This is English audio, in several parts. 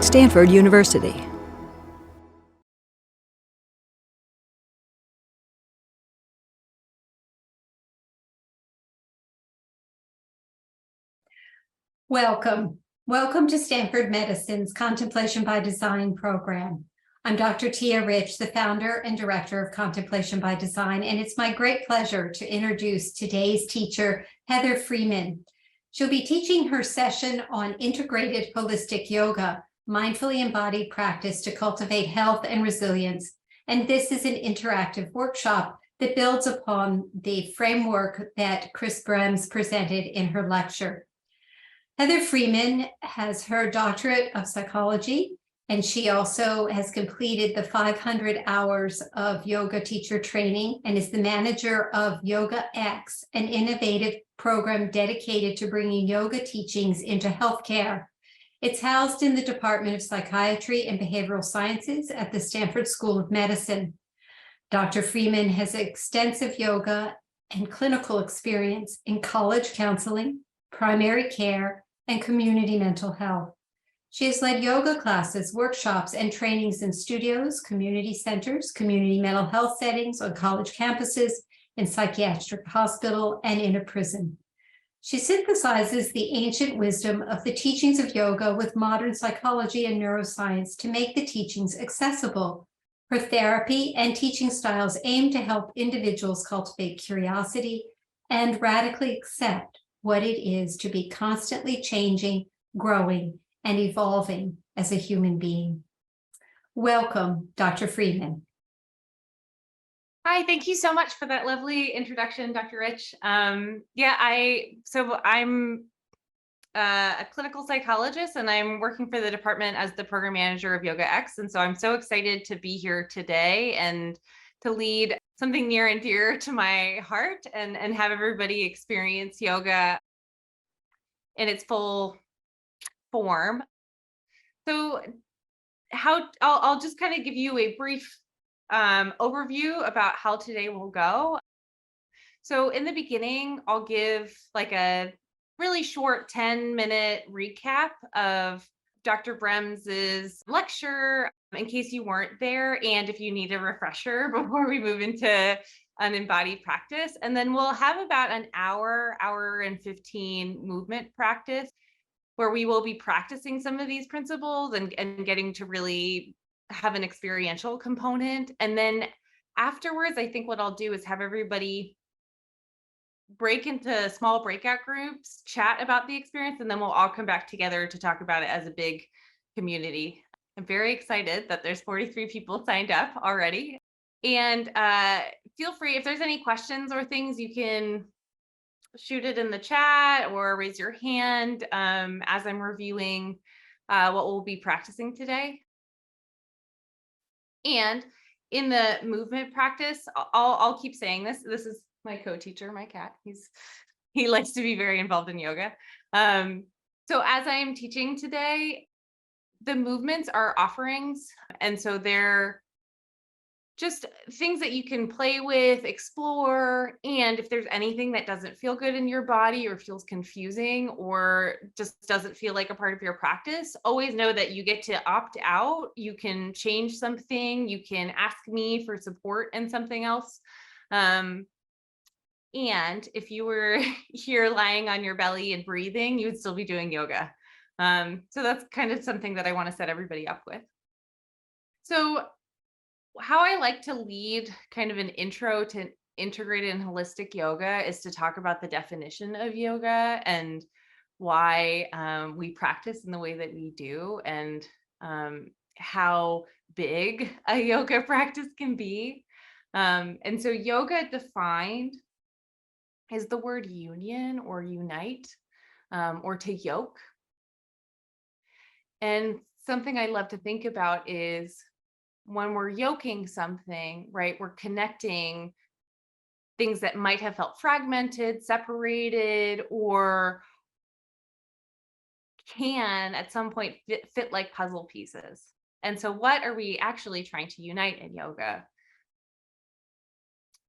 Stanford University. Welcome. Welcome to Stanford Medicine's Contemplation by Design program. I'm Dr. Tia Rich, the founder and director of Contemplation by Design, and it's my great pleasure to introduce today's teacher, Heather Freeman. She'll be teaching her session on integrated holistic yoga, mindfully embodied practice to cultivate health and resilience. And this is an interactive workshop that builds upon the framework that Chris Brems presented in her lecture. Heather Freeman has her doctorate of psychology, and she also has completed the 500 hours of yoga teacher training and is the manager of Yoga X, an innovative program dedicated to bringing yoga teachings into healthcare. It's housed in the Department of Psychiatry and Behavioral Sciences at the Stanford School of Medicine. Dr. Freeman has extensive yoga and clinical experience in college counseling, primary care, and community mental health. She has led yoga classes, workshops, and trainings in studios, community centers, community mental health settings, on college campuses, in psychiatric hospital, and in a prison. She synthesizes the ancient wisdom of the teachings of yoga with modern psychology and neuroscience to make the teachings accessible. Her therapy and teaching styles aim to help individuals cultivate curiosity and radically accept what it is to be constantly changing, growing, and evolving as a human being. Welcome, Dr. Freeman. Hi, thank you so much for that lovely introduction, Dr. Rich. I'm a clinical psychologist, and I'm working for the department as the program manager of Yoga X. And so I'm so excited to be here today and to lead something near and dear to my heart and have everybody experience yoga in its full form. So I'll just kind of give you a brief overview about how today will go. So in the beginning, I'll give like a really short 10-minute recap of Dr. Brems's lecture in case you weren't there, and if you need a refresher before we move into an embodied practice. And then we'll have about an hour and 15 movement practice where we will be practicing some of these principles and getting to really have an experiential component. And then afterwards, I think what I'll do is have everybody break into small breakout groups, chat about the experience, and then we'll all come back together to talk about it as a big community. I'm very excited that there's 43 people signed up already. And feel free, if there's any questions or things, you can shoot it in the chat or raise your hand as I'm reviewing what we'll be practicing today. And in the movement practice, I'll keep saying this. This is my co-teacher, my cat. He likes to be very involved in yoga. So as I am teaching today, the movements are offerings. And so they're just things that you can play with, explore. And if there's anything that doesn't feel good in your body or feels confusing or just doesn't feel like a part of your practice, always know that you get to opt out. You can change something. You can ask me for support in something else. And if you were here lying on your belly and breathing, you would still be doing yoga. So that's kind of something that I want to set everybody up with. So how I like to lead kind of an intro to integrated and holistic yoga is to talk about the definition of yoga and why we practice in the way that we do, and how big a yoga practice can be. And so yoga defined is the word union or unite, or to yoke. And something I love to think about is when we're yoking something, right, we're connecting things that might have felt fragmented, separated, or can at some point fit like puzzle pieces. And so what are we actually trying to unite in yoga?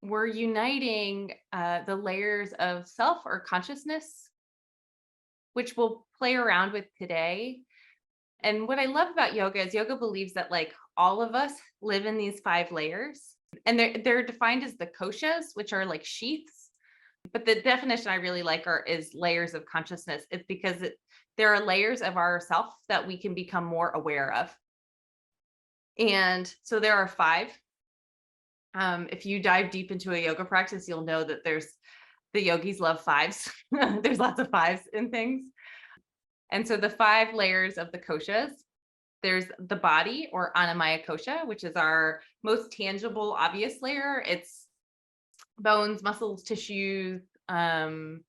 We're uniting the layers of self or consciousness, which we'll play around with today, And what I love about yoga is yoga believes that like all of us live in these 5 layers, and they're defined as the koshas, which are like sheaths. But the definition I really like is layers of consciousness. It's because there are layers of ourself that we can become more aware of. And so there are 5. If you dive deep into a yoga practice, you'll know that the yogis love 5s. There's lots of 5s in things. And so the 5 layers of the koshas, there's the body, or Annamaya kosha, which is our most tangible, obvious layer. It's bones, muscles, tissues. Then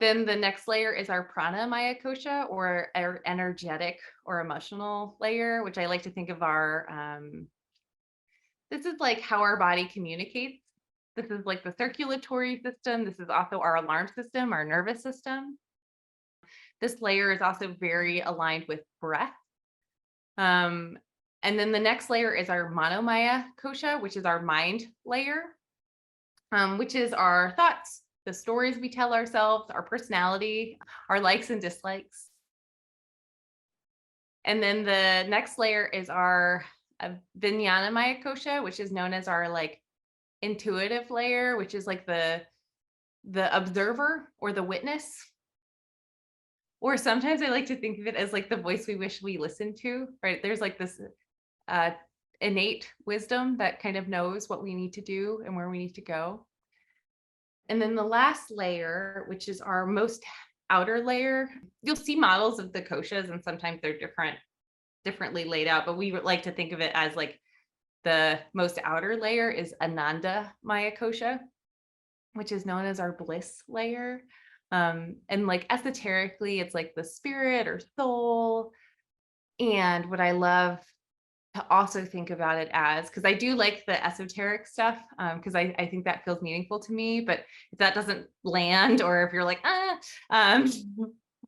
the next layer is our pranamaya kosha, or our energetic or emotional layer, which I like to think of this is like how our body communicates. This is like the circulatory system. This is also our alarm system, our nervous system. This layer is also very aligned with breath. And then the next layer is our manomaya kosha, which is our mind layer, which is our thoughts, the stories we tell ourselves, our personality, our likes and dislikes. And then the next layer is our vijnanamaya kosha, which is known as our like intuitive layer, which is like the observer or the witness. Or sometimes I like to think of it as like the voice we wish we listened to, right? There's like this innate wisdom that kind of knows what we need to do and where we need to go. And then the last layer, which is our most outer layer, you'll see models of the koshas, and sometimes they're differently laid out, but we would like to think of it as like the most outer layer is Ananda Maya kosha, which is known as our bliss layer. And like esoterically, it's like the spirit or soul. And what I love to also think about it as, because I do like the esoteric stuff, because I think that feels meaningful to me. But if that doesn't land, or if you're like,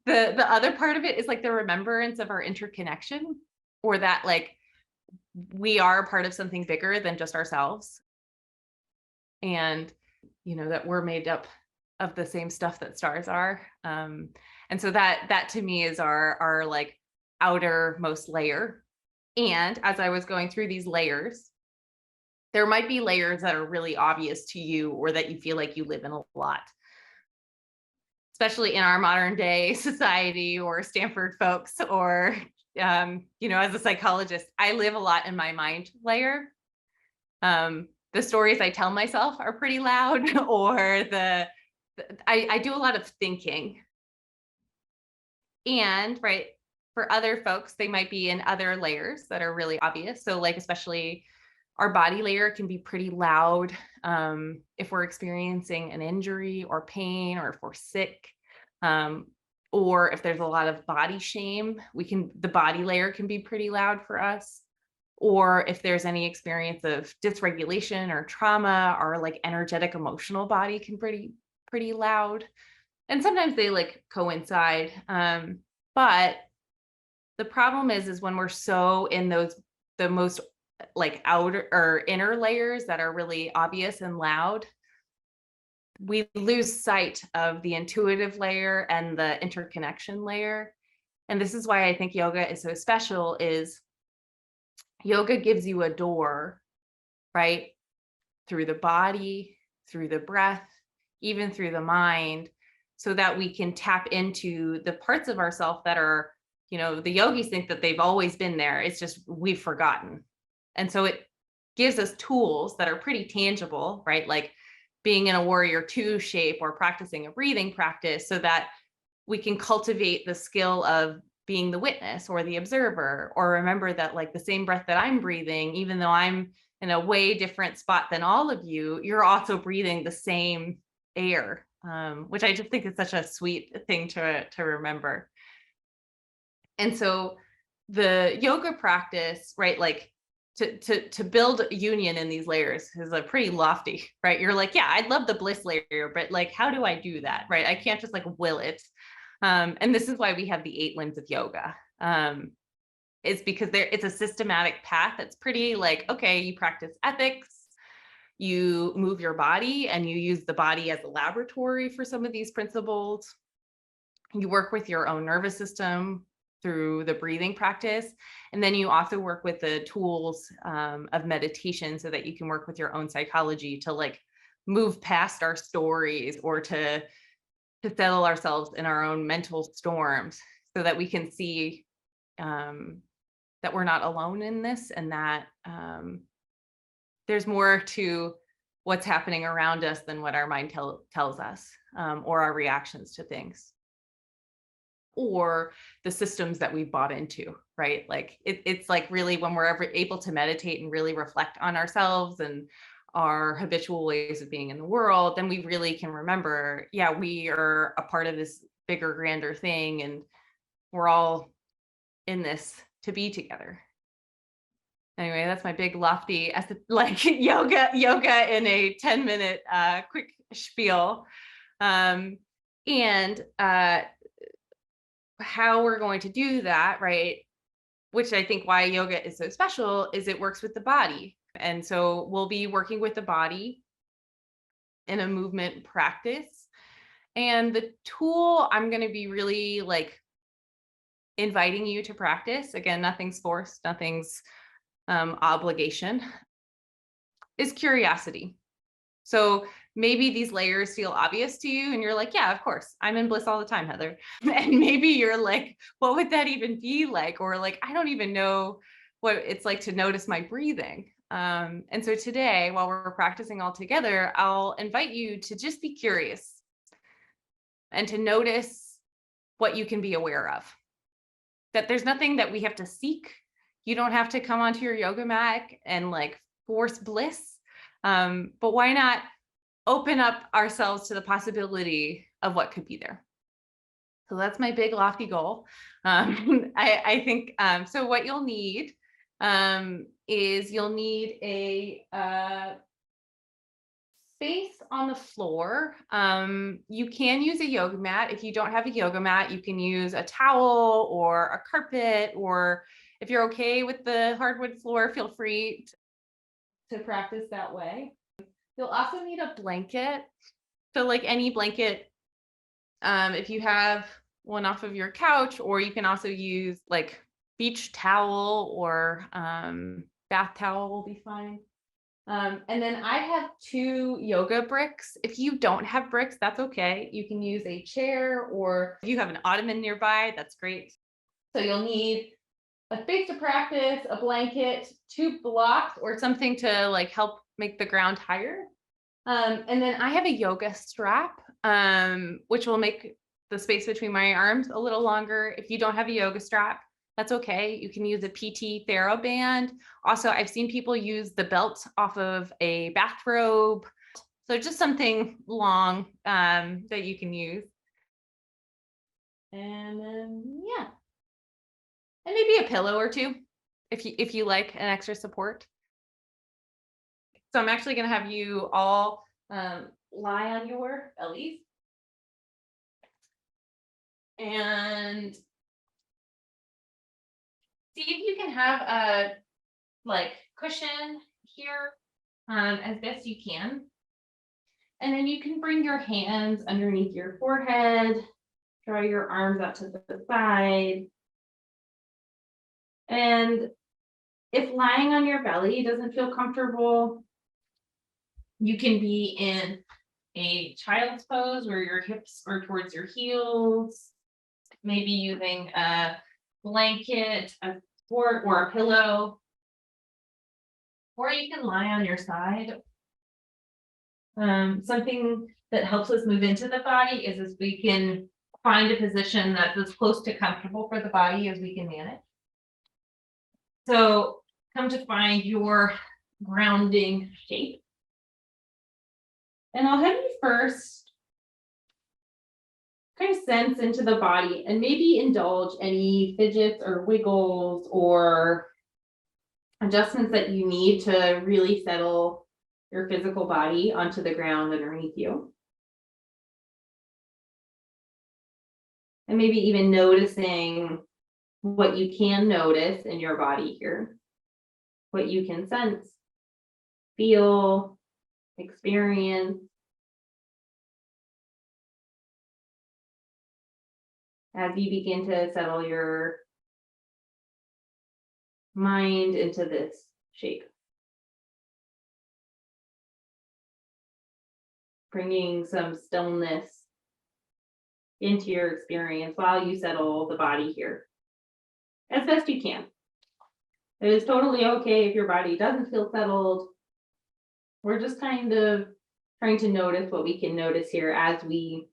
the other part of it is like the remembrance of our interconnection, or that like we are part of something bigger than just ourselves. And that we're made up of the same stuff that stars are. And so that to me is our like outermost layer. And as I was going through these layers, there might be layers that are really obvious to you, or that you feel like you live in a lot, especially in our modern day society, or Stanford folks, or as a psychologist, I live a lot in my mind layer. The stories I tell myself are pretty loud, or I do a lot of thinking. And right, for other folks, they might be in other layers that are really obvious. So like, especially our body layer can be pretty loud if we're experiencing an injury or pain, or if we're sick, or if there's a lot of body shame, the body layer can be pretty loud for us. Or if there's any experience of dysregulation or trauma, our like energetic emotional body can pretty loud. And sometimes they like coincide. But the problem is when we're so in the most like outer or inner layers that are really obvious and loud, we lose sight of the intuitive layer and the interconnection layer. And this is why I think yoga is so special, is yoga gives you a door, right? Through the body, through the breath, even through the mind, so that we can tap into the parts of ourselves that are, the yogis think that they've always been there. It's just we've forgotten. And so it gives us tools that are pretty tangible, right? Like being in a warrior 2 shape, or practicing a breathing practice, so that we can cultivate the skill of being the witness or the observer, or remember that like the same breath that I'm breathing, even though I'm in a way different spot than all of you, you're also breathing the same air, which I just think is such a sweet thing to remember. And so the yoga practice, right, like to build union in these layers is a pretty lofty, right? You're like, yeah, I'd love the bliss layer, but like, how do I do that, right? I can't just like will it. And this is why we have the 8 limbs of yoga. It's because it's a systematic path. It's pretty like, okay, you practice ethics, you move your body, and you use the body as a laboratory for some of these principles. You work with your own nervous system, through the breathing practice. And then you also work with the tools of meditation so that you can work with your own psychology to like move past our stories or to settle ourselves in our own mental storms so that we can see that we're not alone in this, and that there's more to what's happening around us than what our mind tells us, or our reactions to things, or the systems that we bought into, right? Like it's like really when we're ever able to meditate and really reflect on ourselves and our habitual ways of being in the world, then we really can remember, yeah, we are a part of this bigger, grander thing, and we're all in this to be together. Anyway, that's my big lofty like yoga in a 10-minute quick spiel. And how we're going to do that, right? Which I think why yoga is so special is it works with the body. And so we'll be working with the body in a movement practice. And the tool I'm going to be really like inviting you to practice, again, nothing's forced, nothing's obligation, is curiosity. So maybe these layers feel obvious to you and you're like, yeah, of course, I'm in bliss all the time, Heather. And maybe you're like, what would that even be like? Or like, I don't even know what it's like to notice my breathing. And so today, while we're practicing all together, I'll invite you to just be curious and to notice what you can be aware of. That there's nothing that we have to seek. You don't have to come onto your yoga mat and like force bliss. But why not open up ourselves to the possibility of what could be there? So that's my big lofty goal. I think so. What you'll need is you'll need a space on the floor. You can use a yoga mat. If you don't have a yoga mat, you can use a towel or a carpet, or if you're okay with the hardwood floor, feel free to practice that way. You'll also need a blanket. So like any blanket, if you have one off of your couch, or you can also use like beach towel or bath towel will be fine. And then I have 2 yoga bricks. If you don't have bricks, that's okay. You can use a chair, or if you have an ottoman nearby, that's great. So you'll need a space to practice, a blanket, 2 blocks, or something to like help make the ground higher. And then I have a yoga strap, which will make the space between my arms a little longer. If you don't have a yoga strap, that's okay. You can use a PT TheraBand. Also, I've seen people use the belt off of a bathrobe. So just something long that you can use. And then, yeah. And maybe a pillow or 2 if you like an extra support. So I'm actually going to have you all lie on your bellies. And see if you can have a like cushion here as best you can. And then you can bring your hands underneath your forehead, draw your arms out to the side. And if lying on your belly doesn't feel comfortable, you can be in a child's pose where your hips are towards your heels, maybe using a blanket, a support, or a pillow. Or you can lie on your side. Something that helps us move into the body is if we can find a position that's as close to comfortable for the body as we can manage. So come to find your grounding shape. And I'll have you first kind of sense into the body and maybe indulge any fidgets or wiggles or adjustments that you need to really settle your physical body onto the ground underneath you. And maybe even noticing what you can notice in your body here, what you can sense, feel, experience. As you begin to settle your mind into this shape. Bringing some stillness into your experience while you settle the body here as best you can. It is totally okay if your body doesn't feel settled. We're just kind of trying to notice what we can notice here as we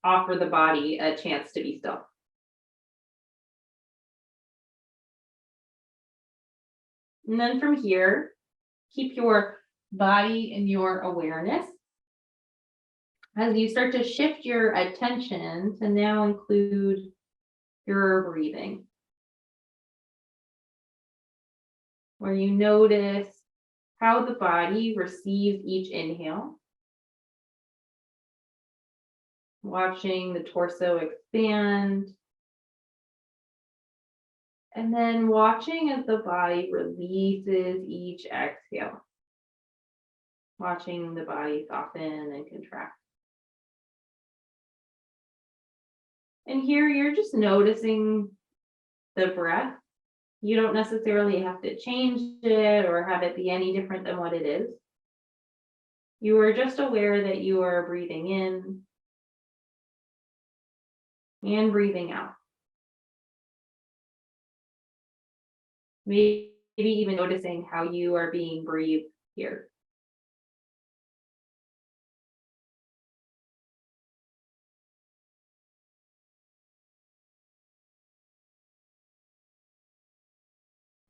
offer the body a chance to be still. And then from here, keep your body in your awareness as you start to shift your attention to now include your breathing, where you notice how the body receives each inhale, watching the torso expand, and then watching as the body releases each exhale, watching the body soften and contract. And here you're just noticing the breath. You don't necessarily have to change it or have it be any different than what it is. You are just aware that you are breathing in and breathing out. Maybe even noticing how you are being breathed here.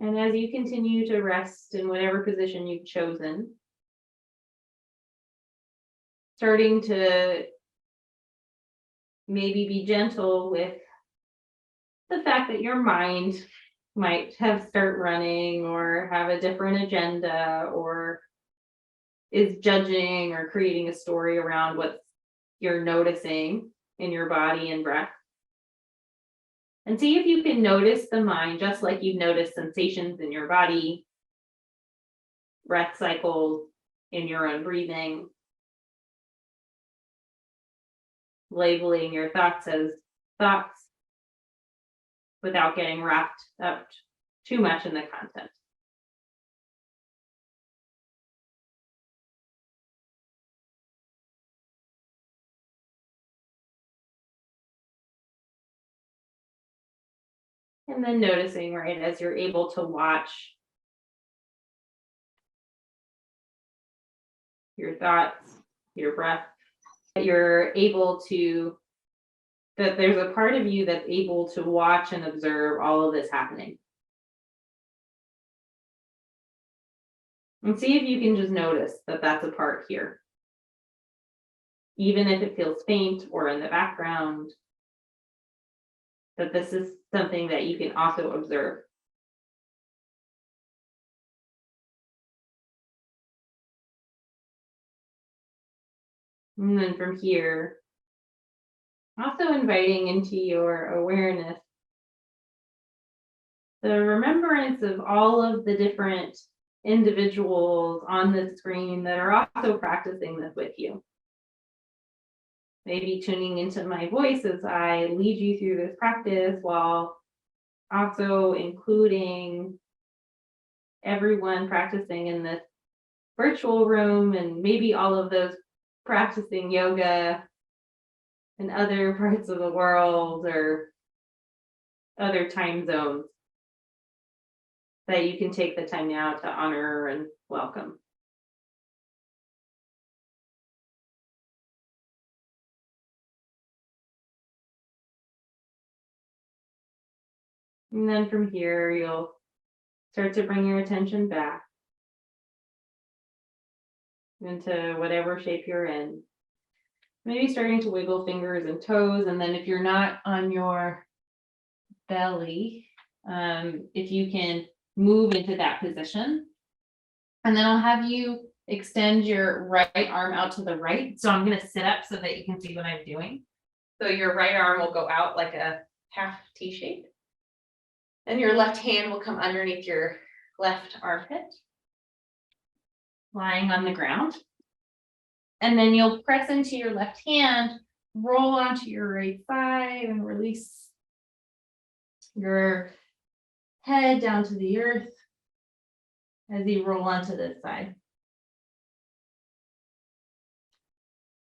And as you continue to rest in whatever position you've chosen, starting to maybe be gentle with the fact that your mind might have start running or have a different agenda or is judging or creating a story around what you're noticing in your body and breath. And see if you can notice the mind just like you've noticed sensations in your body, breath cycles in your own breathing, labeling your thoughts as thoughts without getting wrapped up too much in the content. And then noticing, right, as you're able to watch your thoughts, your breath, you're able to, that there's a part of you that's able to watch and observe all of this happening. And see if you can just notice that that's a part here. Even if it feels faint or in the background, that this is something that you can also observe. And then from here, also inviting into your awareness the remembrance of all of the different individuals on the screen that are also practicing this with you. Maybe tuning into my voice as I lead you through this practice while also including everyone practicing in this virtual room and maybe all of those practicing yoga in other parts of the world or other time zones that you can take the time now to honor and welcome. And then from here, you'll start to bring your attention back into whatever shape you're in. Maybe starting to wiggle fingers and toes. And then if you're not on your belly, if you can move into that position. And then I'll have you extend your right arm out to the right. So I'm going to sit up so that you can see what I'm doing. So your right arm will go out like a half T shape. And your left hand will come underneath your left armpit, lying on the ground. And then you'll press into your left hand, roll onto your right thigh and release your head down to the earth as you roll onto this side.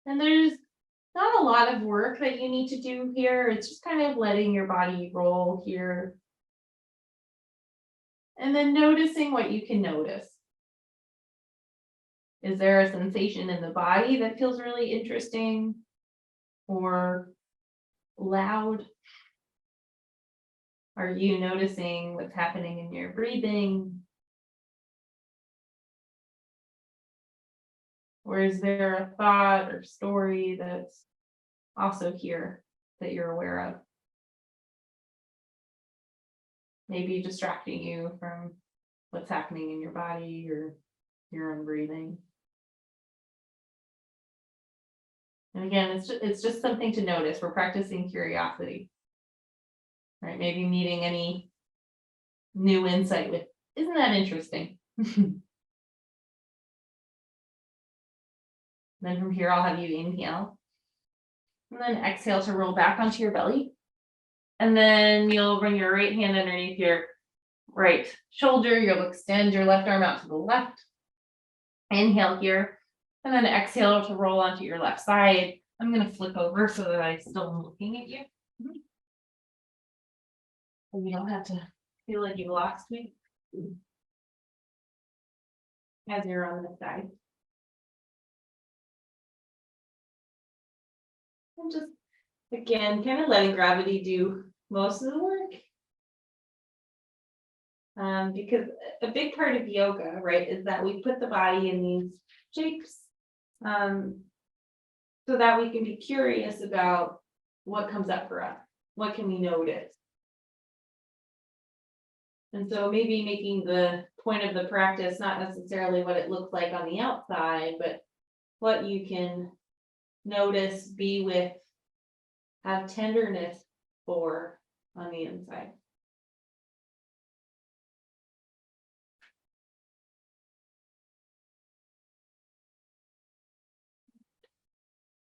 And there's not a lot of work that you need to do here. It's just kind of letting your body roll here. And then noticing what you can notice. Is there a sensation in the body that feels really interesting or loud? Are you noticing what's happening in your breathing? Or is there a thought or story that's also here that you're aware of? Maybe distracting you from what's happening in your body or your own breathing. And again, it's just something to notice. We're practicing curiosity. Right? Maybe meeting any new insight with, isn't that interesting? Then from here, I'll have you inhale. And then exhale to roll back onto your belly. And then you'll bring your right hand underneath your right shoulder. You'll extend your left arm out to the left. Inhale here. And then exhale to roll onto your left side. I'm going to flip over so that I still am looking at you. And you don't have to feel like you lost me as you're on the side. And just, again, kind of letting gravity do most of the work. Because a big part of yoga, right, is that we put the body in these shapes so that we can be curious about what comes up for us. What can we notice? And so maybe making the point of the practice not necessarily what it looks like on the outside, but what you can notice, be with, have tenderness for on the inside.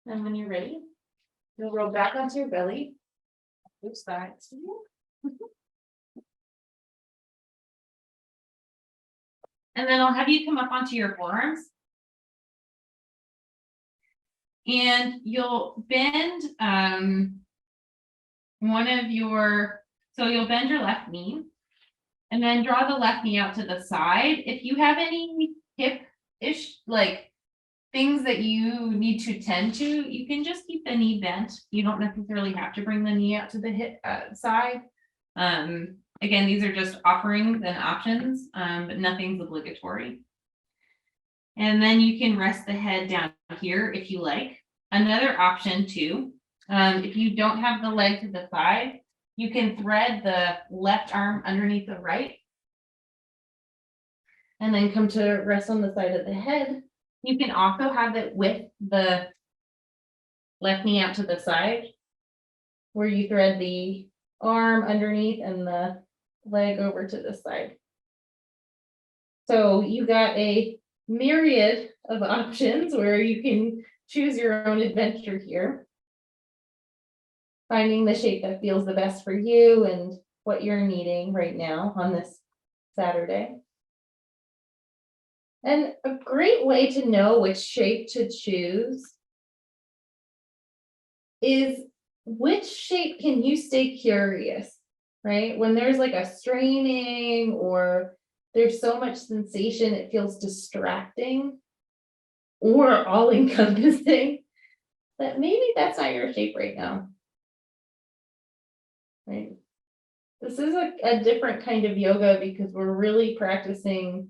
And when you're ready, you'll roll back onto your belly. Which side? And then I'll have you come up onto your forearms. And you'll bend you'll bend your left knee and then draw the left knee out to the side. If you have any hip-ish, like things that you need to tend to, you can just keep the knee bent. You don't necessarily have to bring the knee out to the hip side. Again, these are just offerings and options, but nothing's obligatory. And then you can rest the head down here if you like. Another option too, if you don't have the leg to the side, you can thread the left arm underneath the right. And then come to rest on the side of the head. You can also have it with the left knee out to the side, where you thread the arm underneath and the leg over to the side. So you got a myriad of options where you can choose your own adventure here. Finding the shape that feels the best for you and what you're needing right now on this Saturday. And a great way to know which shape to choose is which shape can you stay curious, right? When there's like a straining or there's so much sensation, it feels distracting or all encompassing, that maybe that's not your shape right now. Right? This is a different kind of yoga because we're really prioritizing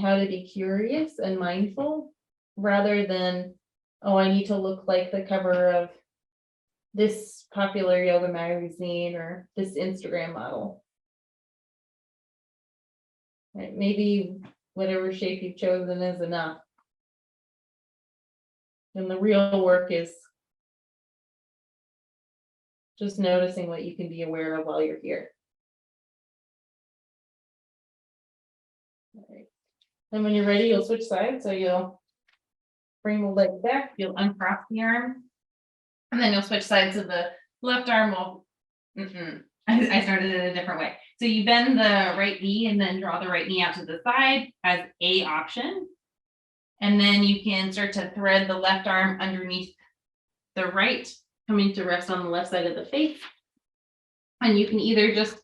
how to be curious and mindful rather than, oh, I need to look like the cover of this popular yoga magazine or this Instagram model. Right? Maybe whatever shape you've chosen is enough. And the real work is just noticing what you can be aware of while you're here. All right. And when you're ready, you'll switch sides. So you'll bring the leg back, you'll uncross the arm, and then you'll switch sides. So the left arm will I started it a different way. So you bend the right knee and then draw the right knee out to the side as a option. And then you can start to thread the left arm underneath the right, coming to rest on the left side of the face. And you can either just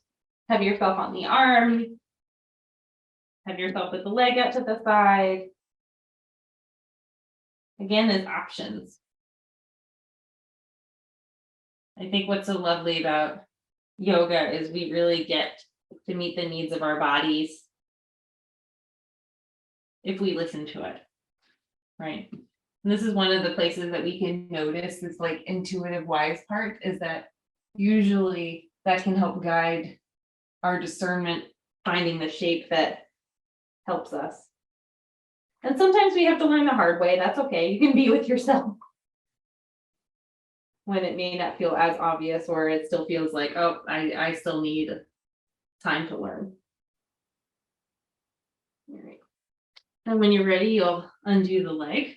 have yourself on the arm, have yourself with the leg out to the side. Again, as options. I think what's so lovely about yoga is we really get to meet the needs of our bodies if we listen to it, right? And this is one of the places that we can notice this like intuitive wise part, is that usually that can help guide our discernment, finding the shape that helps us. And sometimes we have to learn the hard way. That's okay. You can be with yourself when it may not feel as obvious, or it still feels like, oh, I still need time to learn. All right. And when you're ready, you'll undo the leg,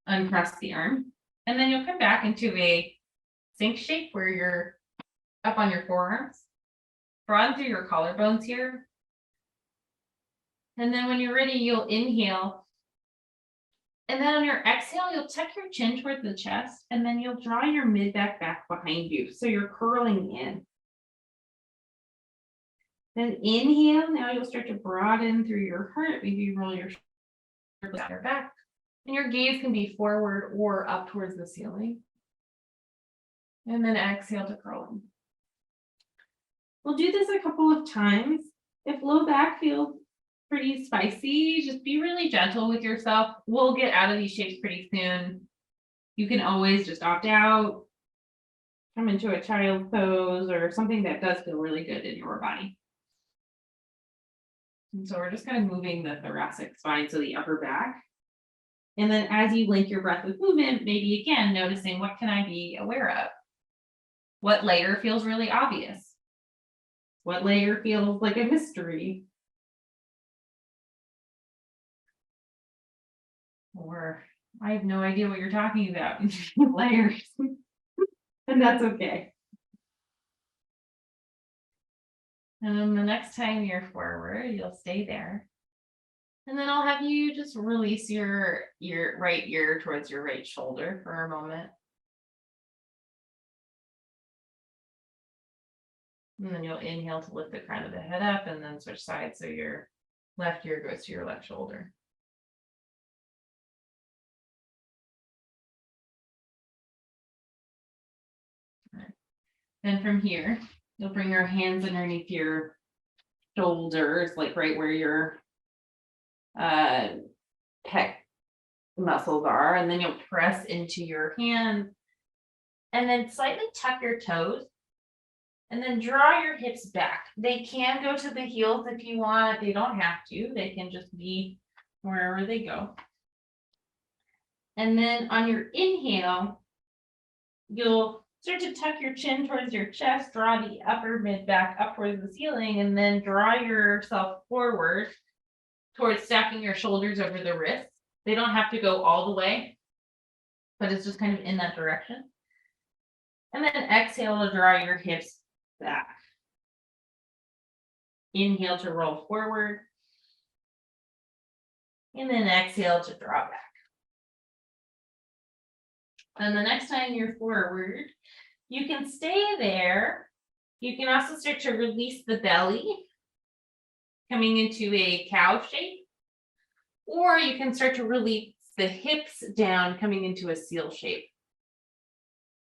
uncross the arm, and then you'll come back into a sink shape where you're up on your forearms, broaden through your collarbones here. And then when you're ready, you'll inhale. And then on your exhale, you'll tuck your chin towards the chest, and then you'll draw your mid-back back behind you. So you're curling in. Then inhale, now you'll start to broaden through your heart. Maybe you roll your shoulders back. And your gaze can be forward or up towards the ceiling. And then exhale to curl in. We'll do this a couple of times. If low back feels pretty spicy, just be really gentle with yourself. We'll get out of these shapes pretty soon. You can always just opt out, come into a child pose or something that does feel really good in your body. And so we're just kind of moving the thoracic spine, so the upper back. And then as you link your breath with movement, maybe again, noticing what can I be aware of? What layer feels really obvious? What layer feels like a mystery? Or I have no idea what you're talking about. Layers. And that's okay. And then the next time you're forward, you'll stay there. And then I'll have you just release your right ear towards your right shoulder for a moment. And then you'll inhale to lift the crown of the head up, and then switch sides so your left ear goes to your left shoulder. Then from here, you'll bring your hands underneath your shoulders, like right where your pec muscles are, and then you'll press into your hands and then slightly tuck your toes and then draw your hips back. They can go to the heels if you want. They don't have to. They can just be wherever they go. And then on your inhale, you'll start to tuck your chin towards your chest, draw the upper mid back up towards the ceiling, and then draw yourself forward towards stacking your shoulders over the wrists. They don't have to go all the way, but it's just kind of in that direction. And then exhale to draw your hips back. Inhale to roll forward. And then exhale to draw back. And the next time you're forward, you can stay there. You can also start to release the belly, coming into a cow shape. Or you can start to release the hips down, coming into a seal shape.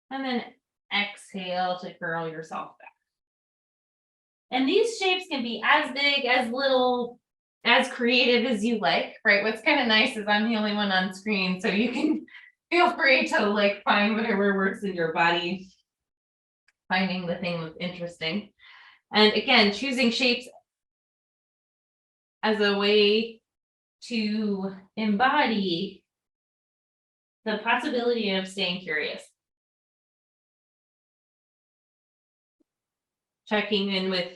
And then exhale to curl yourself back. And these shapes can be as big, as little, as creative as you like, right? What's kind of nice is I'm the only one on screen, so you can feel free to like find whatever works in your body, finding the thing that's interesting. And again, choosing shapes as a way to embody the possibility of staying curious. Checking in with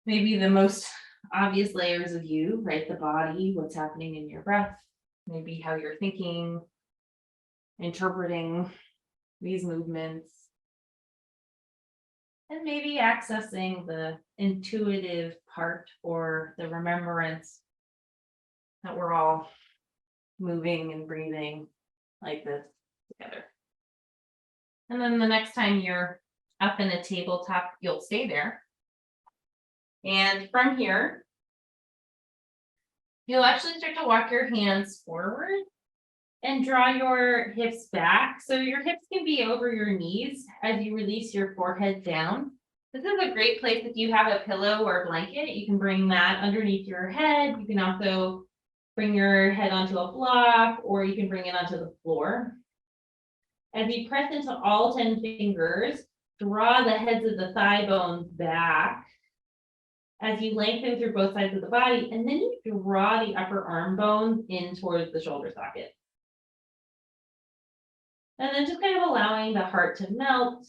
maybe the most obvious layers of you, right? The body, what's happening in your breath, maybe how you're thinking, interpreting these movements. And maybe accessing the intuitive part or the remembrance that we're all moving and breathing like this together. And then the next time you're up in a tabletop, you'll stay there. And from here, you'll actually start to walk your hands forward and draw your hips back. So your hips can be over your knees as you release your forehead down. This is a great place if you have a pillow or a blanket. You can bring that underneath your head. You can also bring your head onto a block, or you can bring it onto the floor. As you press into all 10 fingers, draw the heads of the thigh bones back as you lengthen through both sides of the body, and then you draw the upper arm bones in towards the shoulder socket. And then just kind of allowing the heart to melt.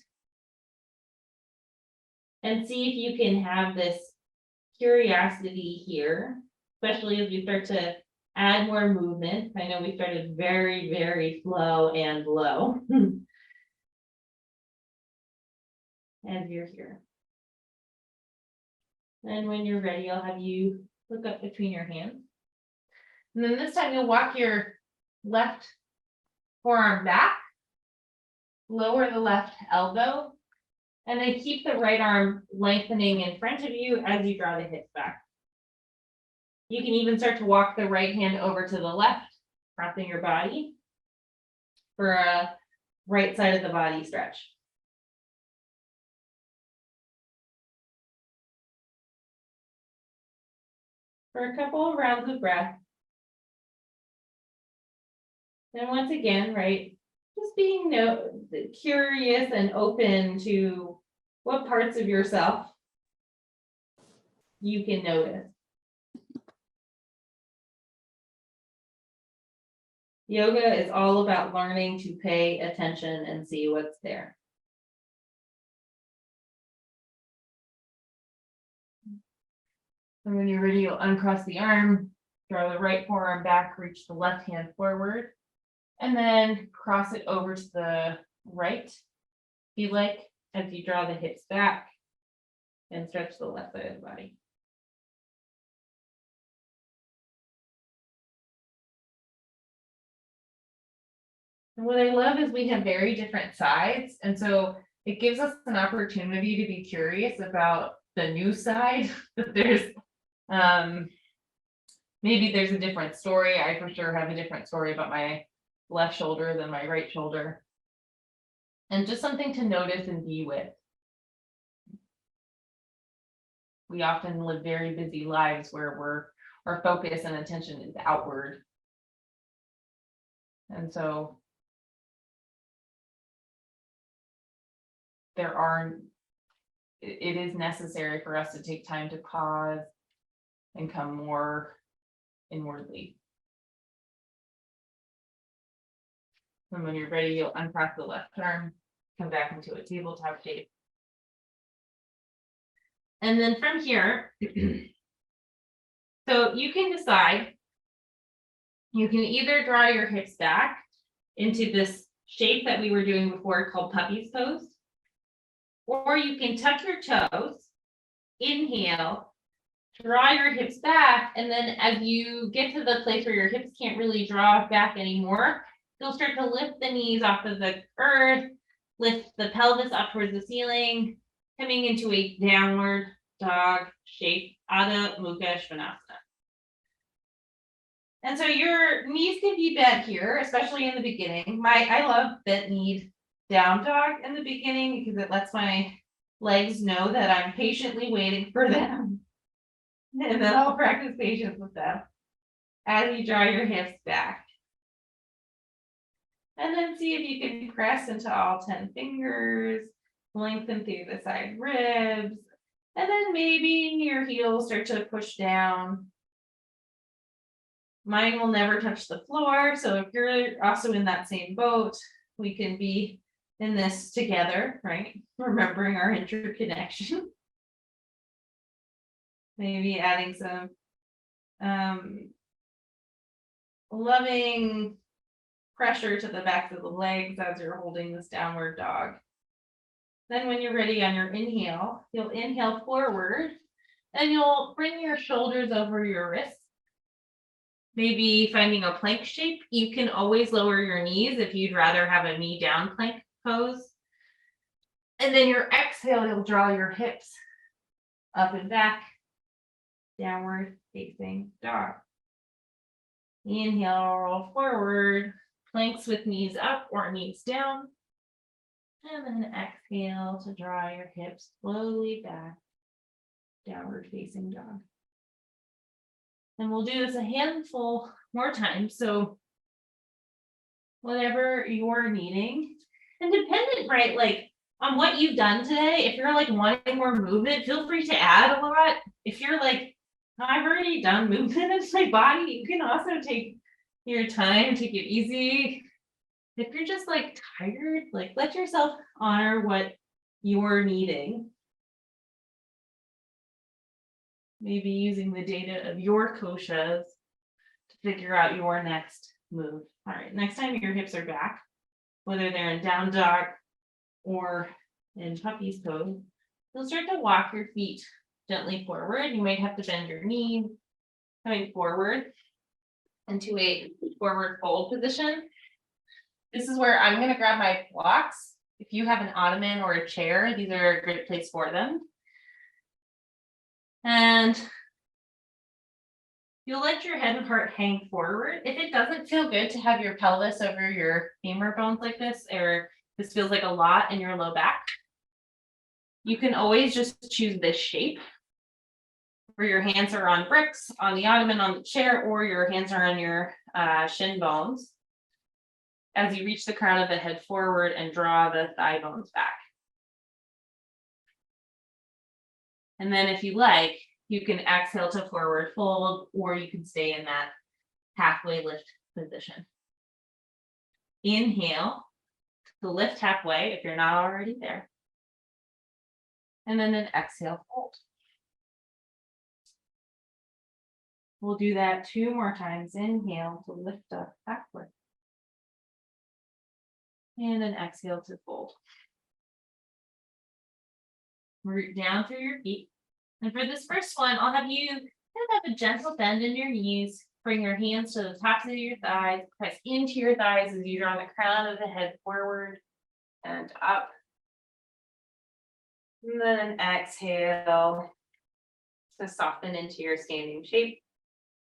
And see if you can have this curiosity here, especially as you start to add more movement. I know we started very, very slow and low. As you're here. And when you're ready, I'll have you look up between your hands. And then this time you'll walk your left forearm back, lower the left elbow, and then keep the right arm lengthening in front of you as you draw the hips back. You can even start to walk the right hand over to the left, crossing your body for a right side of the body stretch. For a couple of rounds of breath. And once again, right, just being curious and open to what parts of yourself you can notice. Yoga is all about learning to pay attention and see what's there. And when you're ready, you'll uncross the arm, draw the right forearm back, reach the left hand forward, and then cross it over to the right, if you like, as you draw the hips back and stretch the left side of the body. And what I love is we have very different sides, and so it gives us an opportunity to be curious about the new side. That there's maybe there's a different story. I for sure have a different story about my left shoulder than my right shoulder. And just something to notice and be with. We often live very busy lives where our focus and attention is outward. And so it is necessary for us to take time to pause and come more inwardly. And when you're ready, you'll uncross the left arm, come back into a tabletop shape. And then from here, so you can decide, you can either draw your hips back into this shape that we were doing before called puppy's pose, or you can tuck your toes, inhale, draw your hips back, and then as you get to the place where your hips can't really draw back anymore, you'll start to lift the knees off of the earth, lift the pelvis up towards the ceiling, coming into a downward dog shape, Adho Mukha Svanasana. And so your knees can be bent here, especially in the beginning. I love bent kneed down dog in the beginning because it lets my legs know that I'm patiently waiting for them. And then I'll practice patience with them as you draw your hips back. And then see if you can press into all 10 fingers, lengthen through the side ribs, and then maybe your heels start to push down. Mine will never touch the floor, so if you're also in that same boat, we can be in this together, right? Remembering our interconnection. Maybe adding some loving pressure to the backs of the legs as you're holding this downward dog. Then when you're ready on your inhale, you'll inhale forward and you'll bring your shoulders over your wrists. Maybe finding a plank shape. You can always lower your knees if you'd rather have a knee down plank pose. And then your exhale, you'll draw your hips up and back, downward facing dog. Inhale, roll forward, planks with knees up or knees down. And then exhale to draw your hips slowly back, downward facing dog. And we'll do this a handful more times. So whatever you're needing, and dependent, right, like on what you've done today, if you're like wanting more movement, feel free to add a lot. If you're like, I've already done movement in my body, you can also take your time, take it easy. If you're just like tired, like let yourself honor what you're needing. Maybe using the data of your koshas to figure out your next move. All right, next time your hips are back, whether they're in down dog or in puppy's pose, you'll start to walk your feet gently forward. You might have to bend your knee, coming forward into a forward fold position. This is where I'm going to grab my blocks. If you have an ottoman or a chair, these are a great place for them. And you'll let your head and heart hang forward. If it doesn't feel good to have your pelvis over your femur bones like this, or this feels like a lot in your low back, you can always just choose this shape where your hands are on bricks, on the ottoman, on the chair, or your hands are on your shin bones as you reach the crown of the head forward and draw the thigh bones back. And then if you like, you can exhale to forward fold, or you can stay in that halfway lift position. Inhale to lift halfway if you're not already there. And then an exhale, fold. We'll do that 2 more times. Inhale to lift up halfway. And an exhale to fold. Root down through your feet. And for this first one, I'll have you kind of have a gentle bend in your knees. Bring your hands to the tops of your thighs. Press into your thighs as you draw the crown of the head forward and up. And then exhale to soften into your standing shape.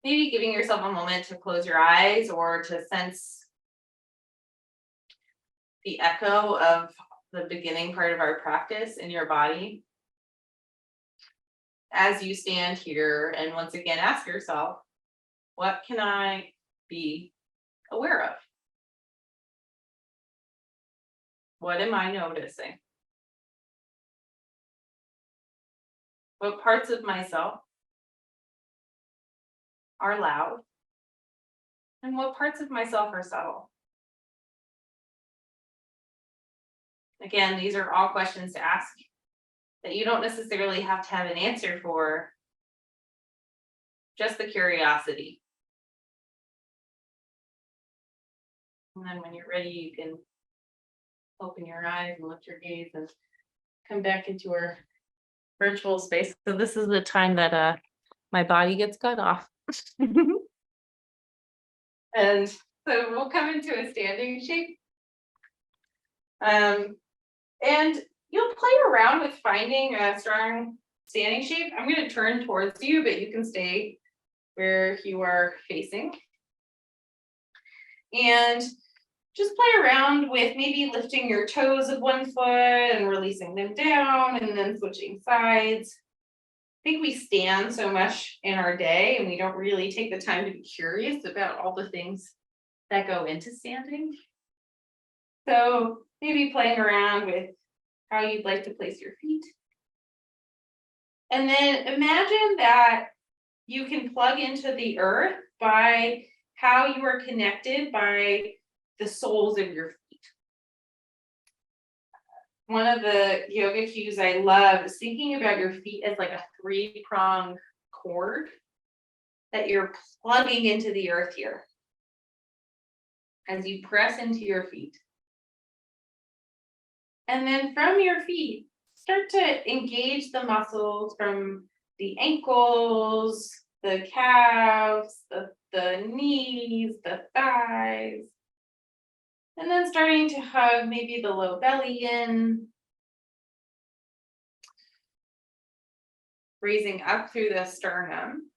Maybe giving yourself a moment to close your eyes or to sense the echo of the beginning part of our practice in your body. As you stand here, and once again, ask yourself, what can I be aware of? What am I noticing? What parts of myself are loud? And what parts of myself are subtle? Again, these are all questions to ask that you don't necessarily have to have an answer for, just the curiosity. And then when you're ready, you can open your eyes and lift your gaze and come back into our virtual space. So this is the time that my body gets cut off. And so we'll come into a standing shape. And you'll play around with finding a strong standing shape. I'm going to turn towards you, but you can stay where you are facing. And just play around with maybe lifting your toes of one foot and releasing them down and then switching sides. I think we stand so much in our day and we don't really take the time to be curious about all the things that go into standing. So maybe playing around with how you'd like to place your feet. And then imagine that you can plug into the earth by how you are connected by the soles of your feet. One of the yoga cues I love is thinking about your feet as like a 3-pronged cord that you're plugging into the earth here as you press into your feet. And then from your feet, start to engage the muscles from the ankles, the calves, the knees, the thighs. And then starting to hug maybe the low belly in, raising up through the sternum.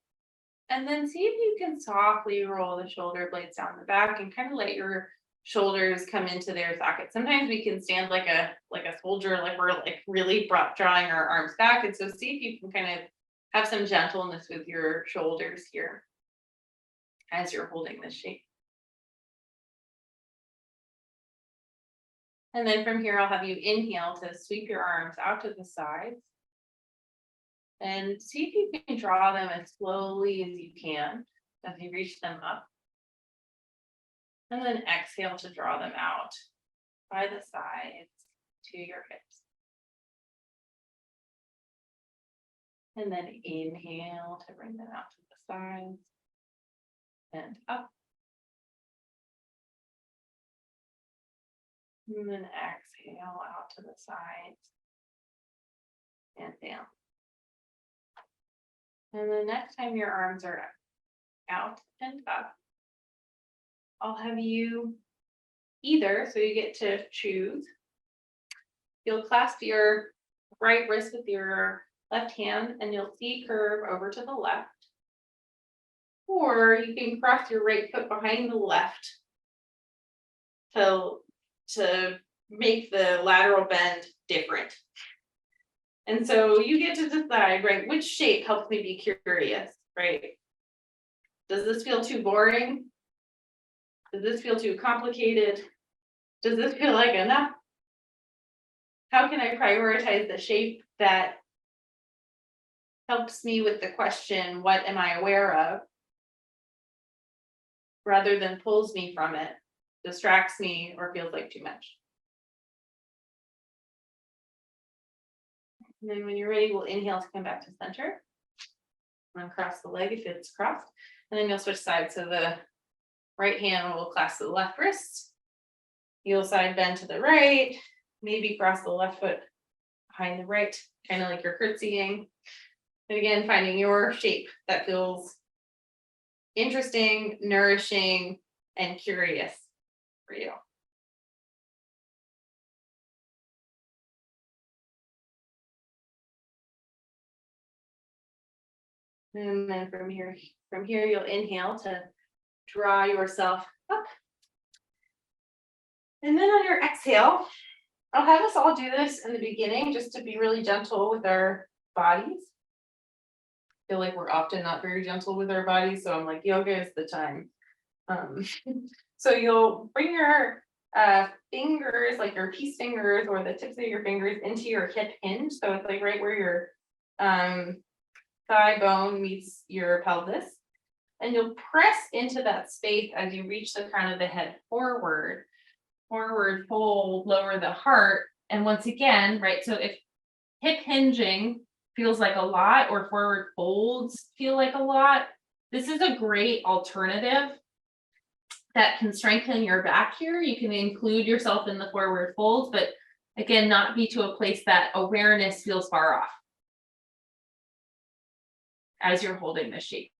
And then see if you can softly roll the shoulder blades down the back and kind of let your shoulders come into their socket. Sometimes we can stand like a soldier, like we're like really drawing our arms back. And so see if you can kind of have some gentleness with your shoulders here as you're holding this shape. And then from here, I'll have you inhale to sweep your arms out to the sides. And see if you can draw them as slowly as you can as you reach them up. And then exhale to draw them out by the sides to your hips. And then inhale to bring them out to the sides and up. And then exhale out to the sides and down. And the next time your arms are out and up, I'll have you either, so you get to choose, you'll clasp your right wrist with your left hand and you'll C curve over to the left. Or you can cross your right foot behind the left to make the lateral bend different. And so you get to decide, right, which shape helps me be curious, right? Does this feel too boring? Does this feel too complicated? Does this feel like enough? How can I prioritize the shape that helps me with the question, what am I aware of? Rather than pulls me from it, distracts me, or feels like too much. And then when you're ready, we'll inhale to come back to center. Uncross the leg if it's crossed. And then you'll switch sides. So the right hand will clasp the left wrist. You'll side bend to the right. Maybe cross the left foot behind the right, kind of like you're curtsying. And again, finding your shape that feels interesting, nourishing, and curious for you. And then from here you'll inhale to draw yourself up. And then on your exhale, I'll have us all do this in the beginning just to be really gentle with our bodies. I feel like we're often not very gentle with our bodies, so I'm like, yoga is the time. So you'll bring your fingers, like your peace fingers or the tips of your fingers, into your hip hinge. So it's like right where your thigh bone meets your pelvis. And you'll press into that space as you reach the crown of the head forward. Forward fold, lower the heart. And once again, right, so if hip hinging feels like a lot or forward folds feel like a lot, this is a great alternative that can strengthen your back here. You can include yourself in the forward folds, but again, not be to a place that awareness feels far off as you're holding this shape.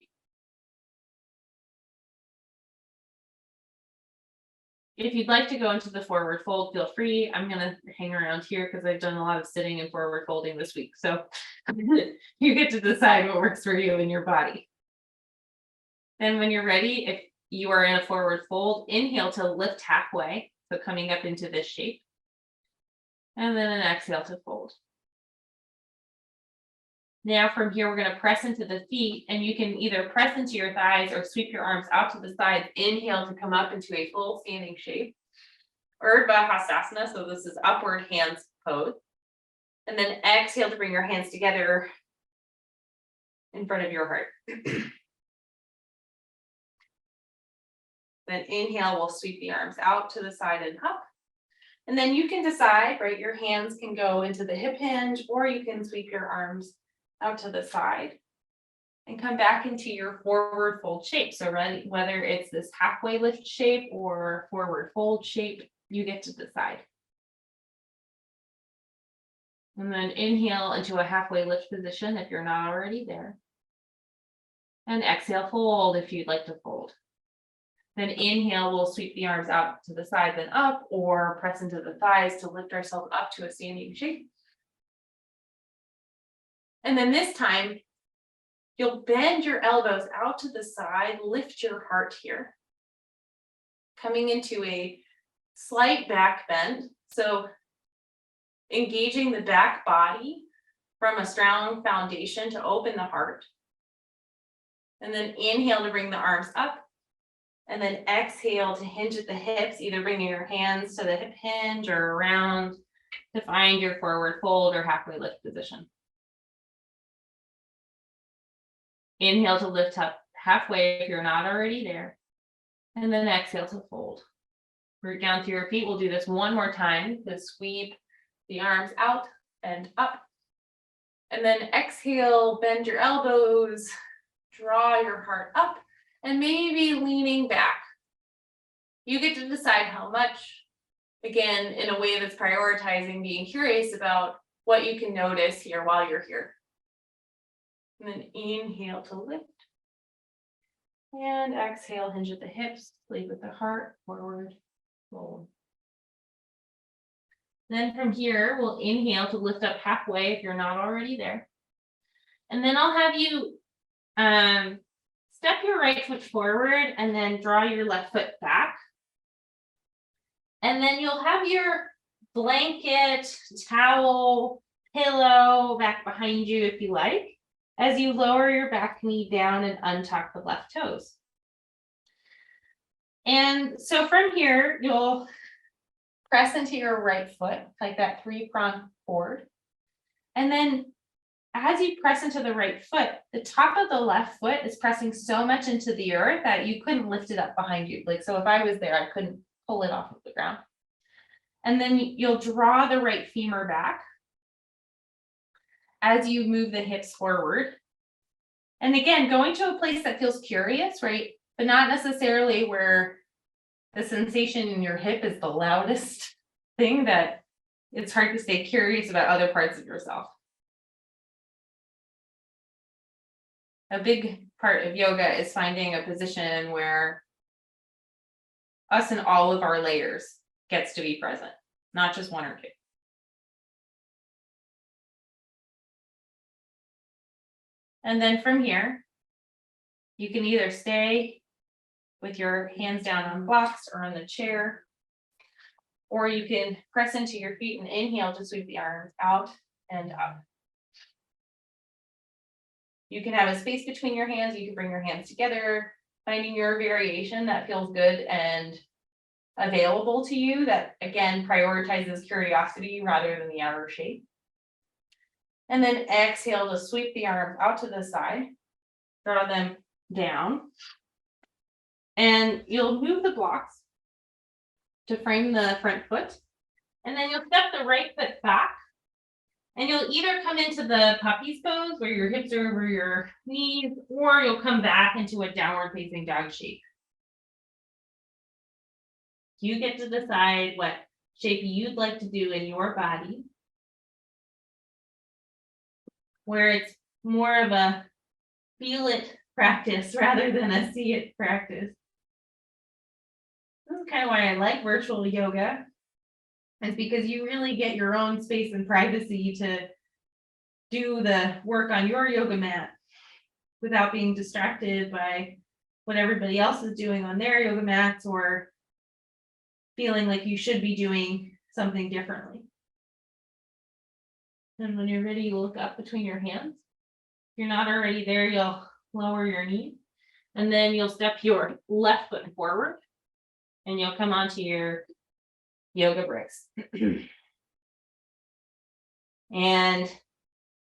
If you'd like to go into the forward fold, feel free. I'm going to hang around here because I've done a lot of sitting and forward folding this week. So you get to decide what works for you and your body. Then when you're ready, if you are in a forward fold, inhale to lift halfway. So coming up into this shape. And then an exhale to fold. Now from here, we're going to press into the feet, and you can either press into your thighs or sweep your arms out to the sides. Inhale to come up into a full standing shape. Urdhva Hastasana, so this is upward hands pose. And then exhale to bring your hands together in front of your heart. Then inhale, we'll sweep the arms out to the side and up. And then you can decide, right, your hands can go into the hip hinge, or you can sweep your arms out to the side and come back into your forward fold shape. So whether it's this halfway lift shape or forward fold shape, you get to decide. And then inhale into a halfway lift position if you're not already there. And exhale, fold if you'd like to fold. Then inhale, we'll sweep the arms out to the side, then up, or press into the thighs to lift ourselves up to a standing shape. And then this time, you'll bend your elbows out to the side, lift your heart here. Coming into a slight back bend. So engaging the back body from a strong foundation to open the heart. And then inhale to bring the arms up. And then exhale to hinge at the hips, either bringing your hands to the hip hinge or around to find your forward fold or halfway lift position. Inhale to lift up halfway if you're not already there. And then exhale to fold. Root down through your feet. We'll do this one more time to sweep the arms out and up. And then exhale, bend your elbows, draw your heart up, and maybe leaning back. You get to decide how much, again, in a way that's prioritizing being curious about what you can notice here while you're here. And then inhale to lift. And exhale, hinge at the hips, sleep with the heart, forward, fold. Then from here, we'll inhale to lift up halfway if you're not already there. And then I'll have you step your right foot forward and then draw your left foot back. And then you'll have your blanket, towel, pillow back behind you if you like, as you lower your back knee down and untuck the left toes. And so from here, you'll press into your right foot, like that three-pronged cord. And then as you press into the right foot, the top of the left foot is pressing so much into the earth that you couldn't lift it up behind you. Like, so if I was there, I couldn't pull it off of the ground. And then you'll draw the right femur back as you move the hips forward. And again, going to a place that feels curious, right? But not necessarily where the sensation in your hip is the loudest thing, that it's hard to stay curious about other parts of yourself. A big part of yoga is finding a position where us and all of our layers gets to be present, not just one or two. And then from here, you can either stay with your hands down on blocks or on the chair, or you can press into your feet and inhale to sweep the arms out and up. You can have a space between your hands. You can bring your hands together, finding your variation that feels good and available to you, that again prioritizes curiosity rather than the outer shape. And then exhale to sweep the arms out to the side, draw them down. And you'll move the blocks to frame the front foot. And then you'll step the right foot back. And you'll either come into the puppy's pose where your hips are over your knees, or you'll come back into a downward facing dog shape. You get to decide what shape you'd like to do in your body, where it's more of a feel it practice rather than a see it practice. This is kind of why I like virtual yoga. It's because you really get your own space and privacy to do the work on your yoga mat without being distracted by what everybody else is doing on their yoga mats, or feeling like you should be doing something differently. And when you're ready, you look up between your hands. If you're not already there, you'll lower your knee, and then you'll step your left foot forward, and you'll come onto your yoga bricks. And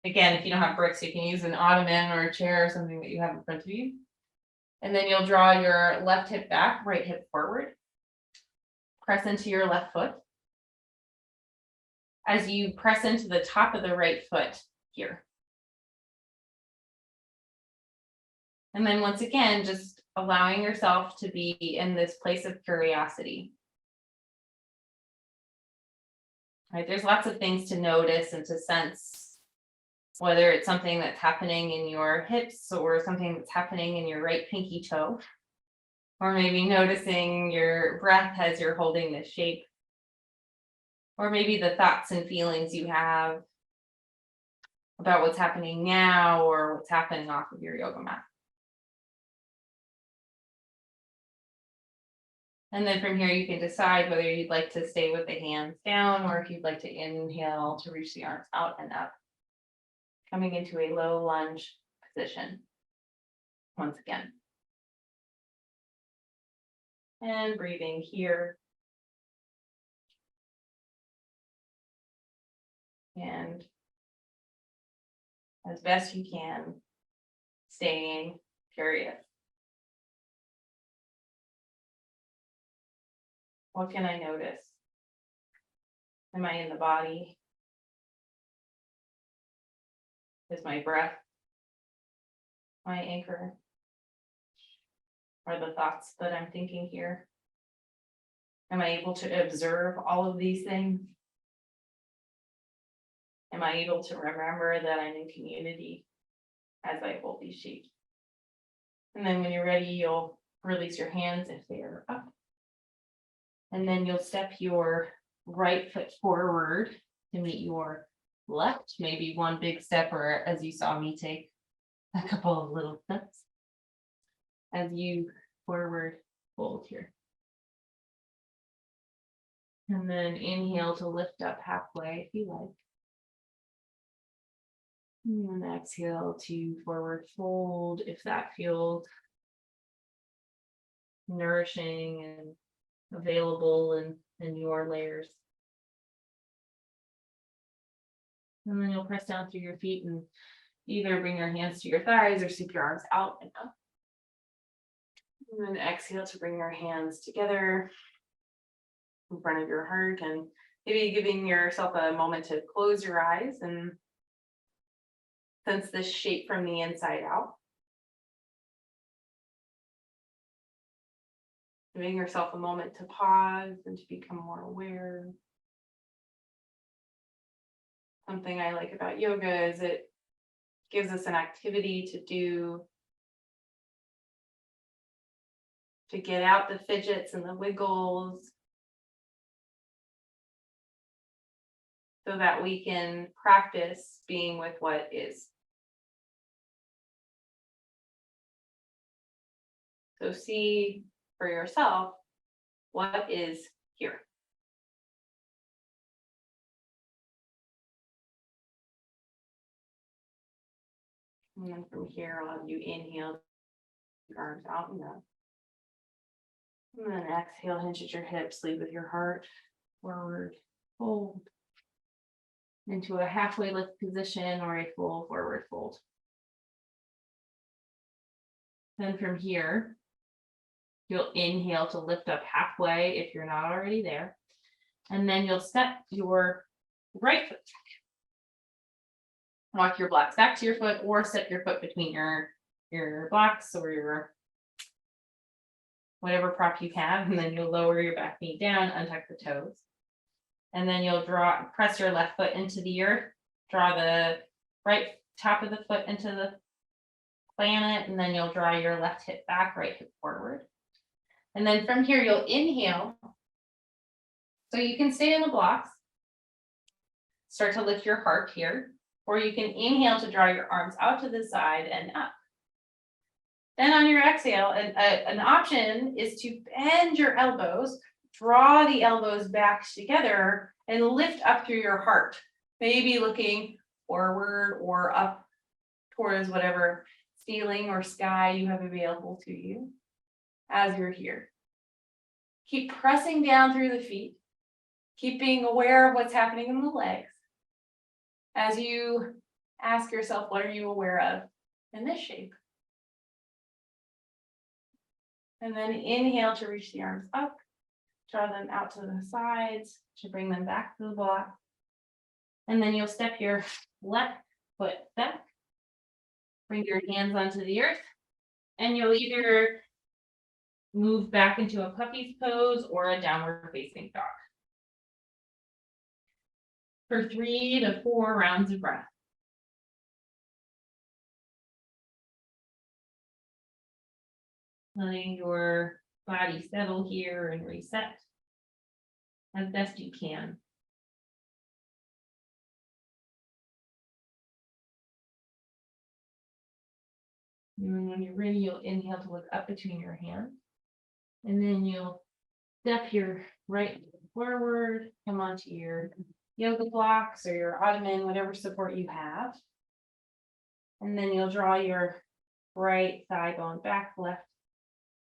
again, if you don't have bricks, you can use an ottoman or a chair or something that you have in front of you. And then you'll draw your left hip back, right hip forward. Press into your left foot. As you press into the top of the right foot here. And then once again, just allowing yourself to be in this place of curiosity. right? There's lots of things to notice and to sense, whether it's something that's happening in your hips or something that's happening in your right pinky toe, or maybe noticing your breath as you're holding this shape, or maybe the thoughts and feelings you have about what's happening now or what's happening off of your yoga mat. And then from here, you can decide whether you'd like to stay with the hands down or if you'd like to inhale to reach the arms out and up, coming into a low lunge position once again. And breathing here. And as best you can, staying curious. What can I notice? Am I in the body? Is my breath my anchor? Are the thoughts that I'm thinking here? Am I able to observe all of these things? Am I able to remember that I'm in community as I hold these shapes? And then when you're ready, you'll release your hands if they are up. And then you'll step your right foot forward to meet your left, maybe one big step, or as you saw me take a couple of little steps as you forward fold here. And then inhale to lift up halfway if you like. And then exhale to forward fold if that feels nourishing and available in your layers. And then you'll press down through your feet and either bring your hands to your thighs or sweep your arms out and up. And then exhale to bring your hands together in front of your heart, and maybe giving yourself a moment to close your eyes and sense this shape from the inside out. Giving yourself a moment to pause and to become more aware. Something I like about yoga is it gives us an activity to do, to get out the fidgets and the wiggles, so that we can practice being with what is. So see for yourself what is here. And then from here, I'll have you inhale, your arms out and up. And then exhale, hinge at your hips, lead with your heart, forward, fold. Into a halfway lift position or a full forward fold. Then from here, you'll inhale to lift up halfway if you're not already there. And then you'll step your right foot back. Walk your blocks back to your foot or step your foot between your blocks or your whatever prop you have. And then you'll lower your back knee down, untuck the toes. And then you'll press your left foot into the earth, draw the right top of the foot into the planet, and then you'll draw your left hip back, right hip forward. And then from here, you'll inhale. So you can stay in the blocks. Start to lift your heart here, or you can inhale to draw your arms out to the side and up. Then on your exhale, an option is to bend your elbows, draw the elbows back together, and lift up through your heart. Maybe looking forward or up towards whatever ceiling or sky you have available to you as you're here. Keep pressing down through the feet. Keep being aware of what's happening in the legs. As you ask yourself, what are you aware of in this shape? And then inhale to reach the arms up, draw them out to the sides to bring them back to the block. And then you'll step your left foot back, bring your hands onto the earth, and you'll either move back into a puppy's pose or a downward facing dog. for 3 to 4 rounds of breath. Letting your body settle here and reset as best you can. And when you're ready, you'll inhale to look up between your hands. And then you'll step your right forward, come onto your yoga blocks or your ottoman, whatever support you have. And then you'll draw your right thigh bone back, left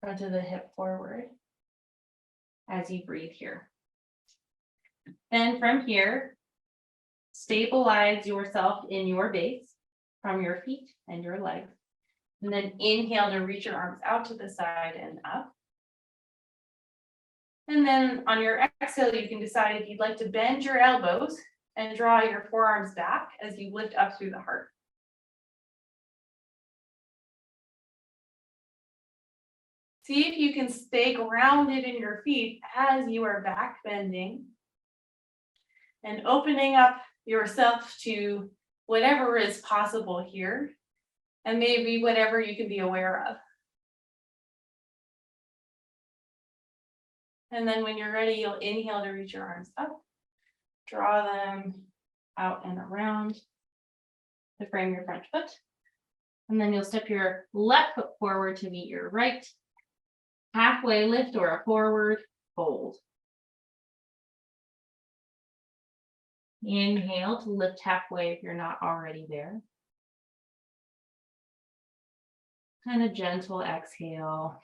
front of the hip forward as you breathe here. Then from here, stabilize yourself in your base from your feet and your legs. And then inhale to reach your arms out to the side and up. And then on your exhale, you can decide if you'd like to bend your elbows and draw your forearms back as you lift up through the heart. See if you can stay grounded in your feet as you are back bending and opening up yourself to whatever is possible here, and maybe whatever you can be aware of. And then when you're ready, you'll inhale to reach your arms up, draw them out and around to frame your front foot. And then you'll step your left foot forward to meet your right. Halfway lift or a forward fold. Inhale to lift halfway if you're not already there. And a gentle exhale,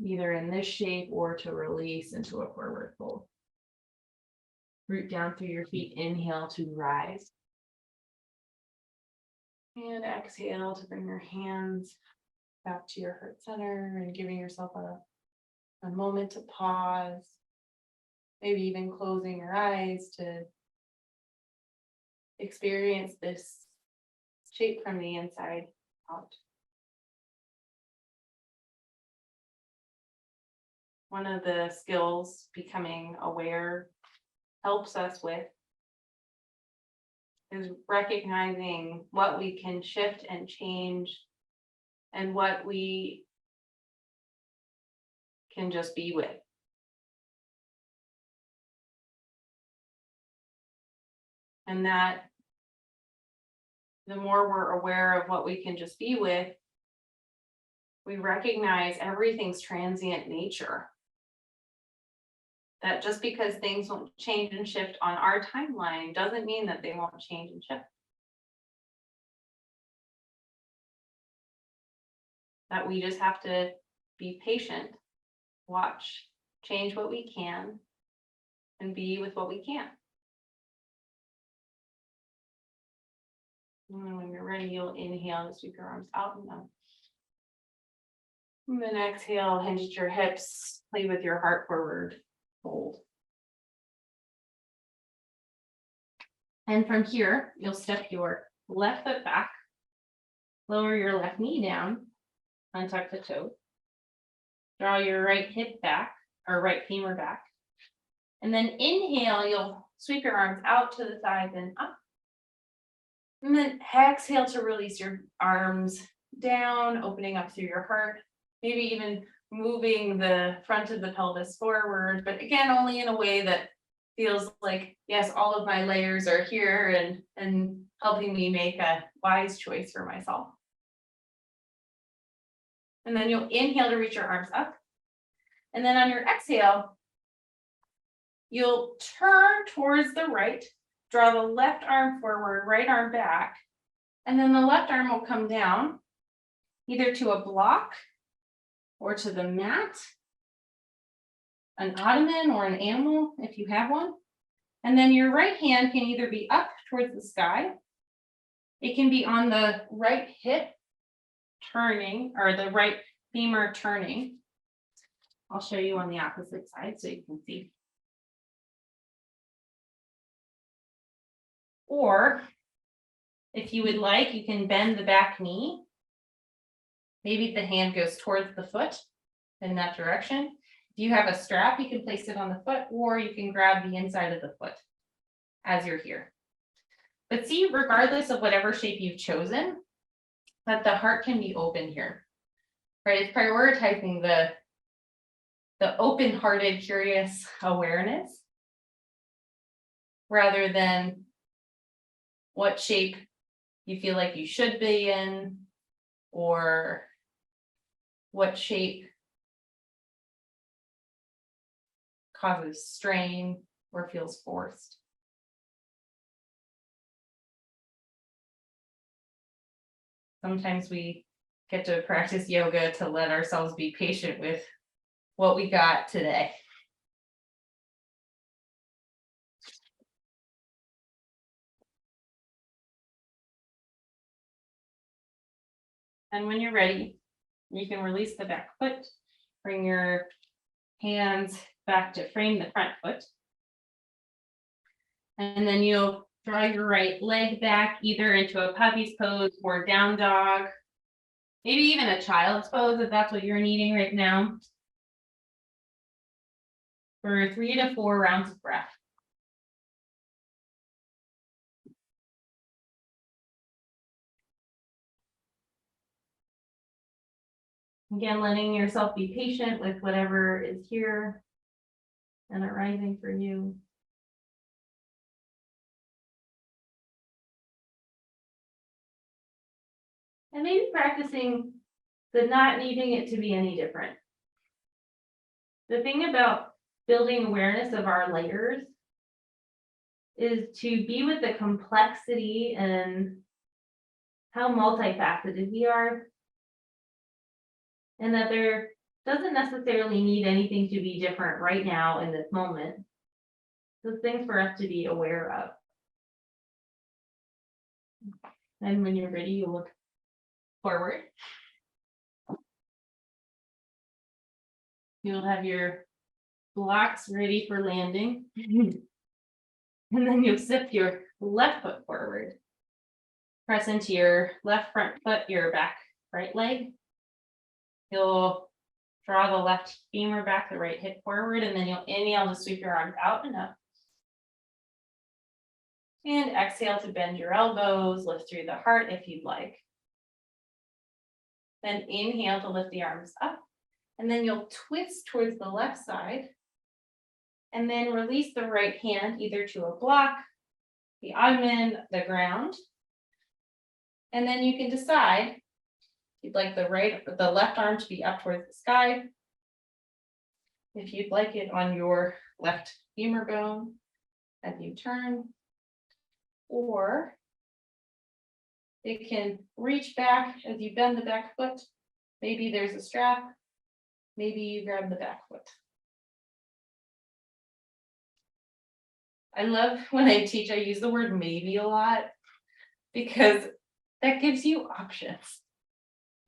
either in this shape or to release into a forward fold. Root down through your feet, inhale to rise. And exhale to bring your hands back to your heart center and giving yourself a moment to pause, maybe even closing your eyes to experience this shape from the inside out. One of the skills becoming aware helps us with is recognizing what we can shift and change and what we can just be with. And that the more we're aware of what we can just be with, we recognize everything's transient nature. That just because things won't change and shift on our timeline doesn't mean that they won't change and shift. That we just have to be patient, watch, change what we can, and be with what we can't. And when you're ready, you'll inhale to sweep your arms out and up. And then exhale, hinge at your hips, play with your heart forward, fold. And from here, you'll step your left foot back, lower your left knee down, untuck the toe, draw your right hip back, or right femur back. And then inhale, you'll sweep your arms out to the sides and up. And then exhale to release your arms down, opening up through your heart, maybe even moving the front of the pelvis forward, but again, only in a way that feels like, yes, all of my layers are here and helping me make a wise choice for myself. And then you'll inhale to reach your arms up. And then on your exhale, you'll turn towards the right, draw the left arm forward, right arm back, and then the left arm will come down either to a block or to the mat, an ottoman or an animal if you have one. And then your right hand can either be up towards the sky, it can be on the right hip turning, or the right femur turning. I'll show you on the opposite side so you can see. Or if you would like, you can bend the back knee. Maybe the hand goes towards the foot in that direction. If you have a strap, you can place it on the foot, or you can grab the inside of the foot. as you're here. But see, regardless of whatever shape you've chosen, that the heart can be open here, right? It's prioritizing the open-hearted, curious awareness rather than what shape you feel like you should be in, or what shape causes strain or feels forced. Sometimes we get to practice yoga to let ourselves be patient with what we got today. And when you're ready, you can release the back foot, bring your hands back to frame the front foot. And then you'll draw your right leg back either into a puppy's pose or down dog, maybe even a child's pose if that's what you're needing right now, for 3 to 4 rounds of breath. Again, letting yourself be patient with whatever is here and arising for you. And maybe practicing the not needing it to be any different. The thing about building awareness of our layers is to be with the complexity and how multifaceted we are, and that there doesn't necessarily need anything to be different right now in this moment. Those things for us to be aware of. And when you're ready, you look forward. You'll have your blocks ready for landing. And then you'll shift your left foot forward. Press into your left front foot, your back right leg. You'll draw the left femur back, the right hip forward, and then you'll inhale to sweep your arms out and up. And exhale to bend your elbows, lift through the heart if you'd like. Then inhale to lift the arms up. And then you'll twist towards the left side. And then release the right hand either to a block, the ottoman, the ground. And then you can decide if you'd like the left arm to be up towards the sky. If you'd like it on your left femur bone as you turn. Or it can reach back as you bend the back foot. Maybe there's a strap. Maybe you grab the back foot. I love when I teach, I use the word maybe a lot because that gives you options.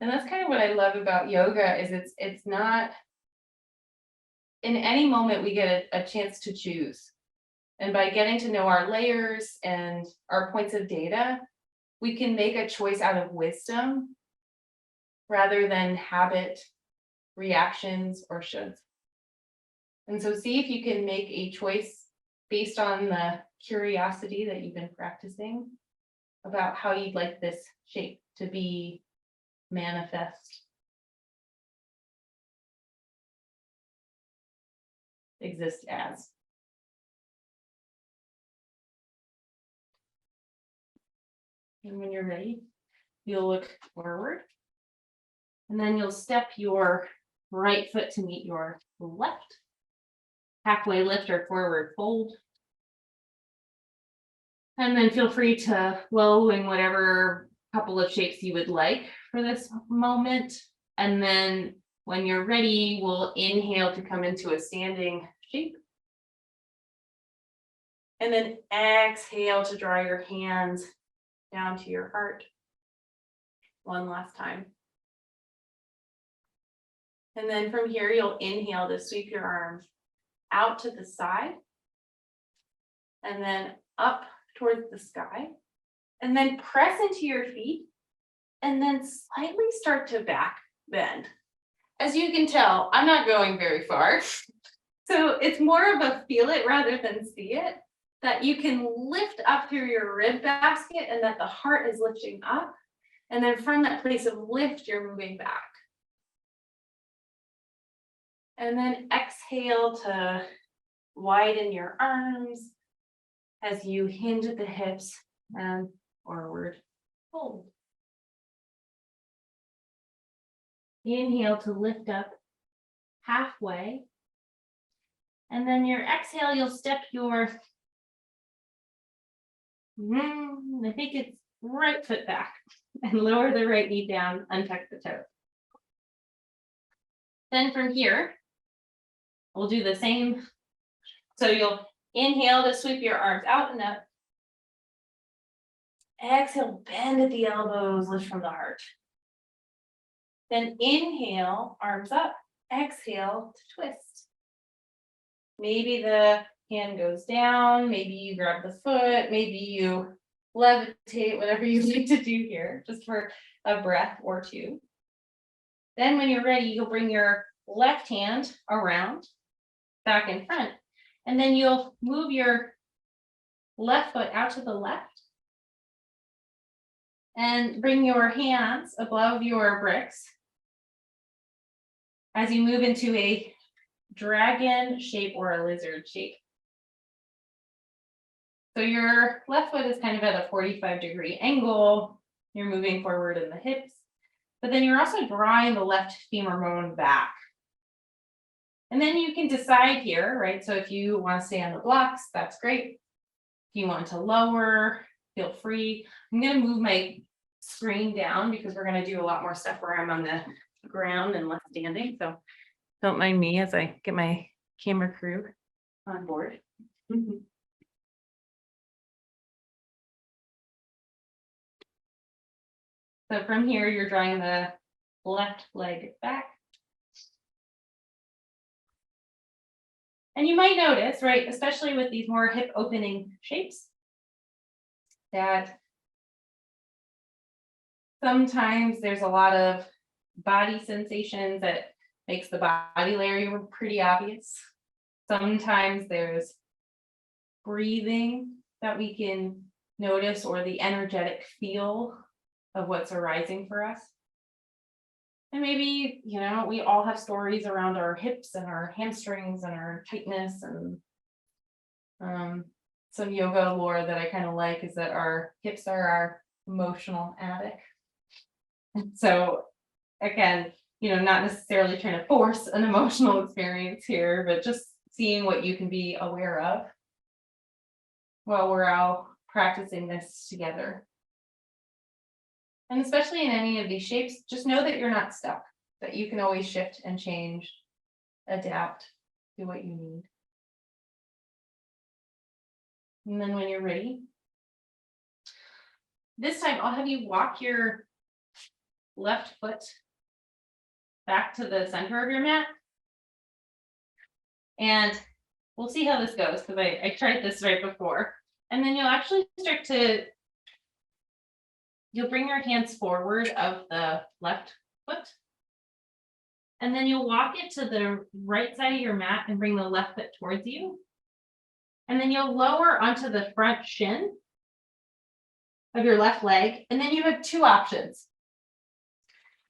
And that's kind of what I love about yoga is it's not, in any moment we get a chance to choose. And by getting to know our layers and our points of data, we can make a choice out of wisdom rather than habit, reactions, or shoulds. And so see if you can make a choice based on the curiosity that you've been practicing about how you'd like this shape to be manifest, exist as. And when you're ready, you'll look forward. And then you'll step your right foot to meet your left. Halfway lift or forward fold. And then feel free to flow in whatever couple of shapes you would like for this moment. And then when you're ready, we'll inhale to come into a standing shape. And then exhale to draw your hands down to your heart. One last time. And then from here, you'll inhale to sweep your arms out to the side. And then up towards the sky. And then press into your feet. And then slightly start to back bend. As you can tell, I'm not going very far. So it's more of a feel it rather than see it. that you can lift up through your rib basket and that the heart is lifting up. And then from that place of lift, you're moving back. And then exhale to widen your arms as you hinge at the hips and forward fold. Inhale to lift up halfway. And then your exhale, you'll step your, I think it's right foot back and lower the right knee down, untuck the toe. Then from here, we'll do the same. So you'll inhale to sweep your arms out and up. Exhale, bend at the elbows, lift from the heart. Then inhale, arms up. Exhale to twist. Maybe the hand goes down, maybe you grab the foot, maybe you levitate, whatever you like to do here, just for a breath or two. Then when you're ready, you'll bring your left hand around, back in front, and then you'll move your left foot out to the left and bring your hands above your bricks as you move into a dragon shape or a lizard shape. So your left foot is kind of at a 45-degree angle. You're moving forward in the hips, but then you're also drawing the left femur bone back. And then you can decide here, right? So if you want to stay on the blocks, that's great. If you want to lower, feel free. I'm going to move my screen down because we're going to do a lot more stuff where I'm on the ground and less standing. So don't mind me as I get my camera crew on board. So from here, you're drawing the left leg back. And you might notice, right, especially with these more hip opening shapes, that sometimes there's a lot of body sensations that makes the body layer pretty obvious. Sometimes there's breathing that we can notice, or the energetic feel of what's arising for us. And maybe, you know, we all have stories around our hips and our hamstrings and our tightness, and some yoga lore that I kind of like is that our hips are our emotional attic. And so again, you know, not necessarily trying to force an emotional experience here, but just seeing what you can be aware of while we're all practicing this together. And especially in any of these shapes, just know that you're not stuck, that you can always shift and change, adapt, do what you need. And then when you're ready, this time I'll have you walk your left foot back to the center of your mat. And we'll see how this goes, because I tried this right before. And then you'll actually start to, you'll bring your hands forward of the left foot. And then you'll walk it to the right side of your mat and bring the left foot towards you. And then you'll lower onto the front shin of your left leg. And then you have two options.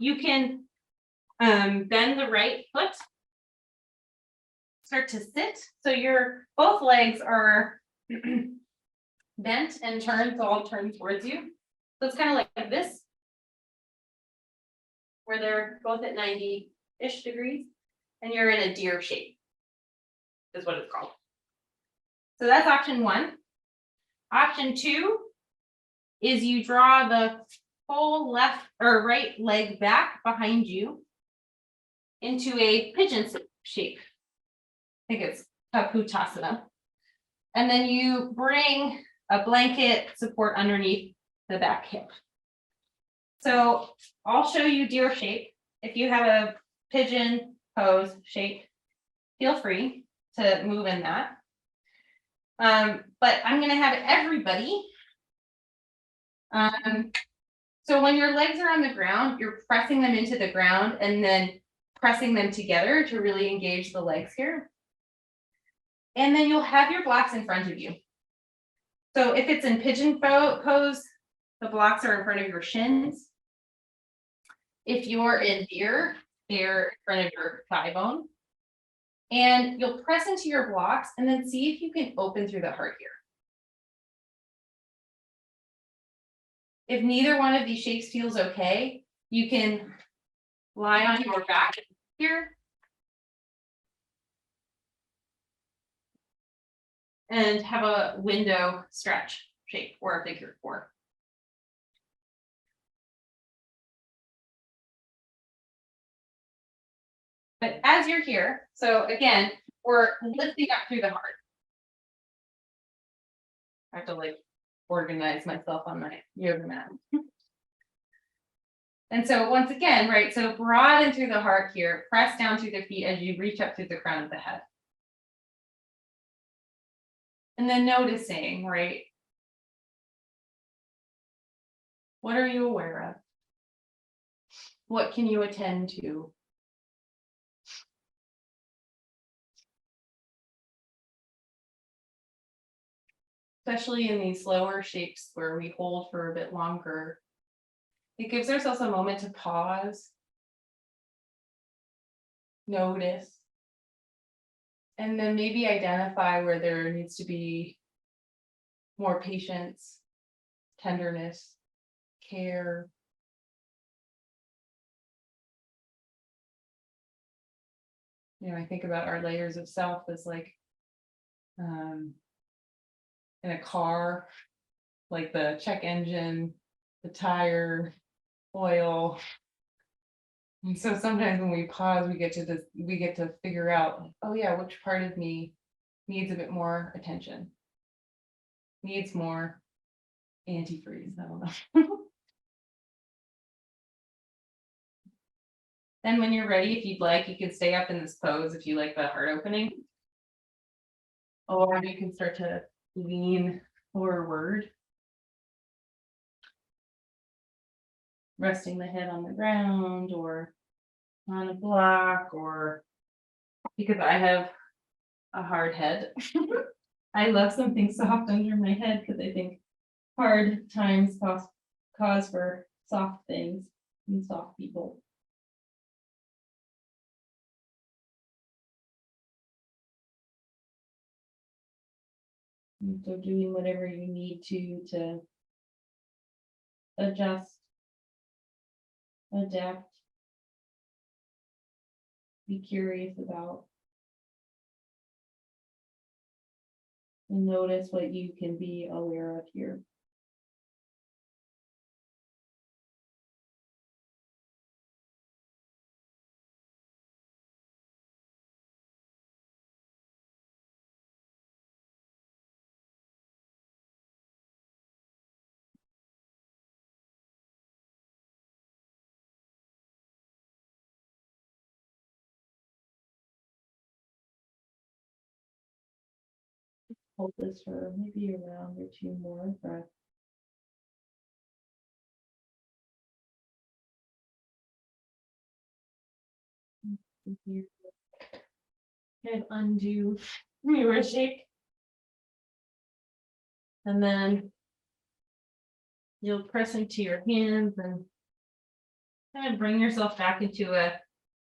You can bend the right foot, start to sit. So your both legs are bent and turned, so I'll turn towards you. So it's kind of like this, where they're both at 90-ish degrees, and you're in a deer shape, is what it's called. So that's option one. Option two is you draw the whole left or right leg back behind you into a pigeon shape. I think it's Kaputasana. And then you bring a blanket support underneath the back hip. So I'll show you deer shape. If you have a pigeon pose shape, feel free to move in that. But I'm going to have everybody. So when your legs are on the ground, you're pressing them into the ground and then pressing them together to really engage the legs here. And then you'll have your blocks in front of you. So if it's in pigeon pose, the blocks are in front of your shins. If you're in deer, they're in front of your thigh bone. And you'll press into your blocks and then see if you can open through the heart here. If neither one of these shapes feels okay, you can lie on your back here and have a window stretch shape or a figure 4. But as you're here, so again, we're lifting up through the heart. I have to like organize myself on my yoga mat. And so once again, right, so broaden through the heart here, press down through the feet as you reach up through the crown of the head. And then noticing, right, what are you aware of? What can you attend to? Especially in these slower shapes where we hold for a bit longer. It gives ourselves a moment to pause, notice, and then maybe identify where there needs to be more patience, tenderness, care. You know, I think about our layers of self as like in a car, like the check engine, the tire, oil. And so sometimes when we pause, we get to figure out, oh yeah, which part of me needs a bit more attention, needs more antifreeze. I don't know. Then when you're ready, if you'd like, you can stay up in this pose if you like the heart opening. Or you can start to lean forward, resting the head on the ground or on a block, or because I have a hard head. I love something soft under my head because I think hard times cause for soft things and soft people. And so doing whatever you need to adjust, adapt, be curious about, and notice what you can be aware of here. Hold this for maybe a round or two more breaths. Kind of undo your shake. And then you'll press into your hands and kind of bring yourself back into a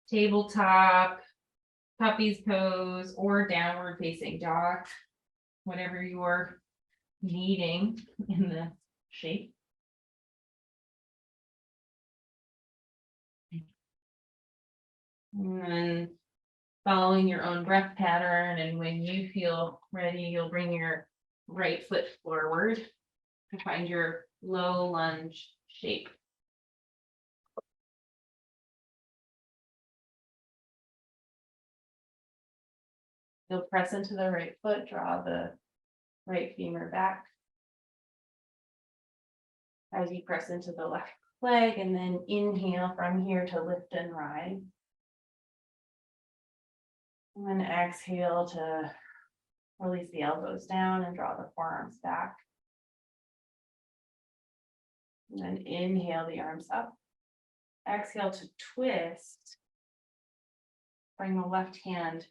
tabletop, puppy's pose, or downward facing dog, whatever you're needing in the shape. And then following your own breath pattern, and when you feel ready, you'll bring your right foot forward to find your low lunge shape. You'll press into the right foot, draw the right femur back as you press into the left leg, and then inhale from here to lift and rise. And then exhale to release the elbows down and draw the forearms back. And then inhale the arms up. Exhale to twist. Bring the left hand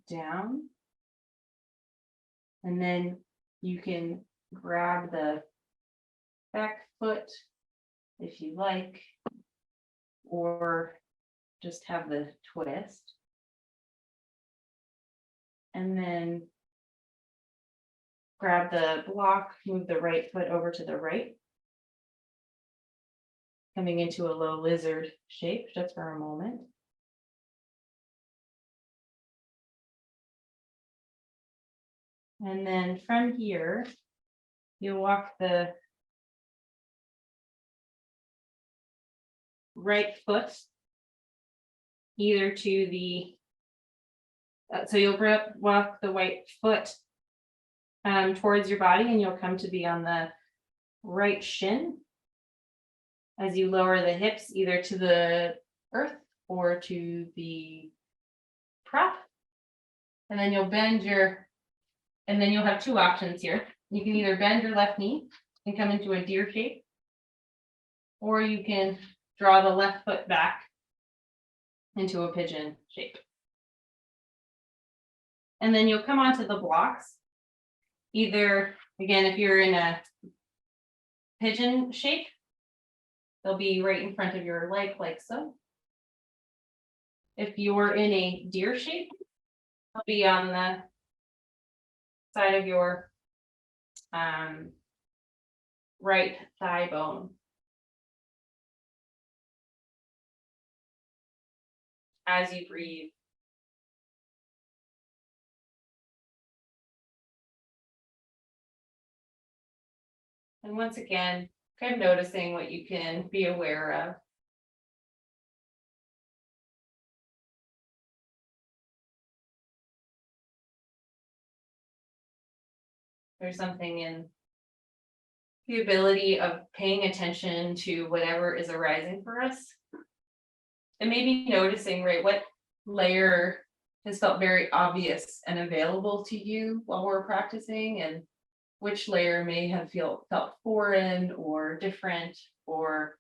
down. And then you can grab the back foot if you like, or just have the twist. And then grab the block, move the right foot over to the right, coming into a low lizard shape just for a moment. And then from here, you walk the right foot either to the, so you'll walk the right foot towards your body, and you'll come to be on the right shin as you lower the hips either to the earth or to the prop. And then you'll bend your, and then you'll have two options here. You can either bend your left knee and come into a deer shape, or you can draw the left foot back into a pigeon shape. And then you'll come onto the blocks. Either, again, if you're in a pigeon shape, they'll be right in front of your leg like so. If you're in a deer shape, they'll be on the side of your right thigh bone. As you breathe. And once again, kind of noticing what you can be aware of. There's something in the ability of paying attention to whatever is arising for us. And maybe noticing, right, what layer has felt very obvious and available to you while we're practicing, and which layer may have felt foreign or different or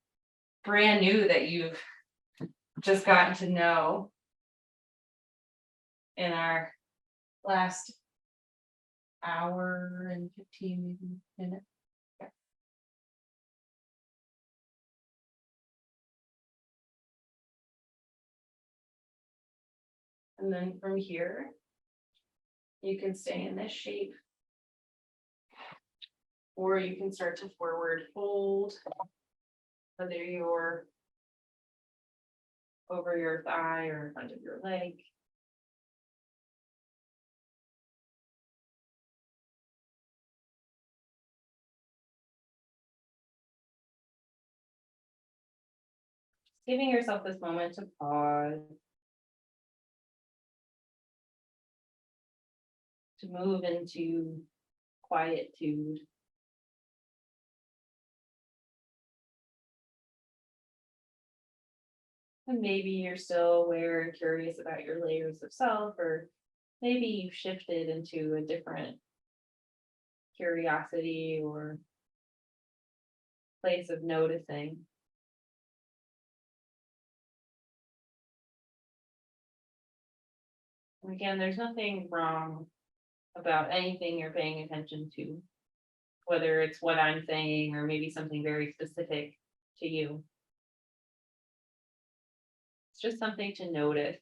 brand new that you've just gotten to know in our last hour and 15 minutes. Okay. And then from here, you can stay in this shape, or you can start to forward fold, whether you're over your thigh or in front of your leg. Giving yourself this moment to pause, to move into quietude. And maybe you're still aware and curious about your layers of self, or maybe you've shifted into a different curiosity or place of noticing. And again, there's nothing wrong about anything you're paying attention to, whether it's what I'm saying or maybe something very specific to you. It's just something to notice.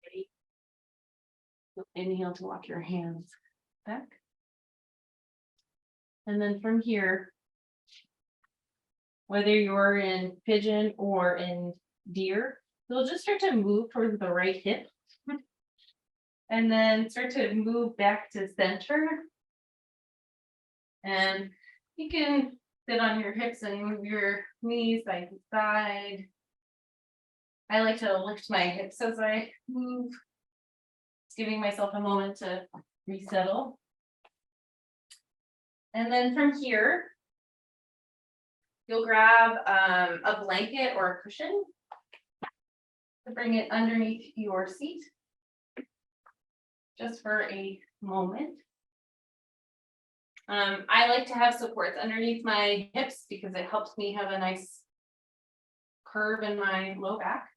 Ready? Inhale to walk your hands back. And then from here, whether you're in pigeon or in deer, you'll just start to move towards the right hip. And then start to move back to center. And you can sit on your hips and move your knees side to side. I like to lift my hips as I move. Just giving myself a moment to resettle. And then from here, you'll grab a blanket or a cushion. to bring it underneath your seat just for a moment. I like to have supports underneath my hips because it helps me have a nice curve in my low back.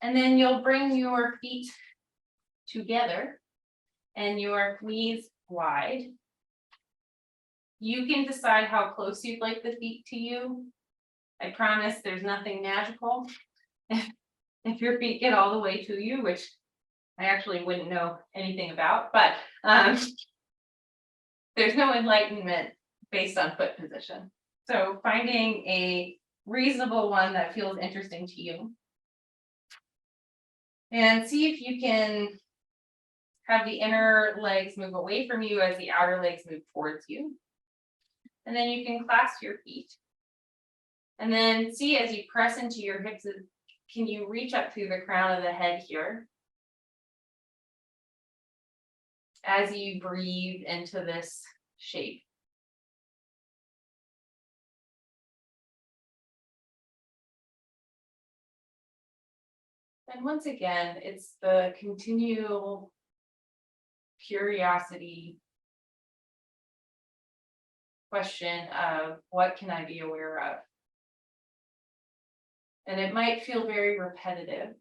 And then you'll bring your feet together and your knees wide. You can decide how close you'd like the feet to you. I promise there's nothing magical. If your feet get all the way to you, which I actually wouldn't know anything about, but there's no enlightenment based on foot position. So finding a reasonable one that feels interesting to you. And see if you can have the inner legs move away from you as the outer legs move towards you. And then you can clasp your feet. And then see as you press into your hips, can you reach up through the crown of the head here? As you breathe into this shape. And once again, it's the continual curiosity question of what can I be aware of? And it might feel very repetitive,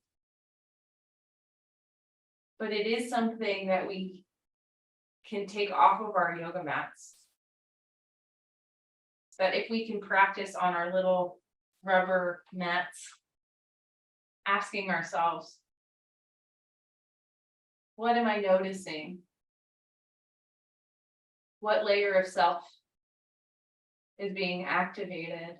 but it is something that we can take off of our yoga mats. That if we can practice on our little rubber mats, asking ourselves, what am I noticing? What layer of self is being activated?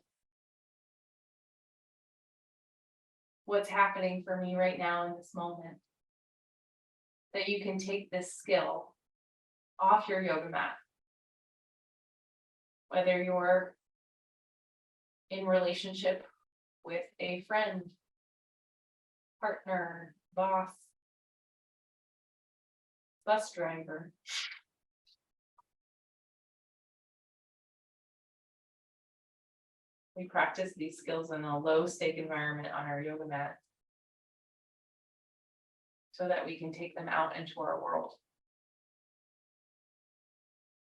What's happening for me right now in this moment? That you can take this skill off your yoga mat. Whether you're in relationship with a friend, partner, boss, bus driver. We practice these skills in a low stake environment on our yoga mat so that we can take them out into our world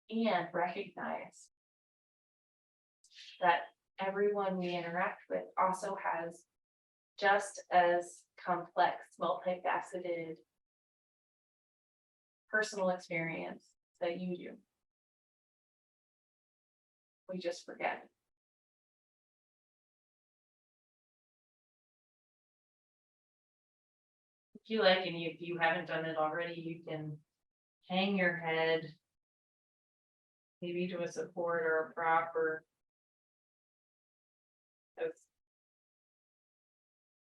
and recognize that everyone we interact with also has just as complex, multifaceted personal experience that you do. We just forget. If you like, and if you haven't done it already, you can hang your head maybe to a support or a prop or as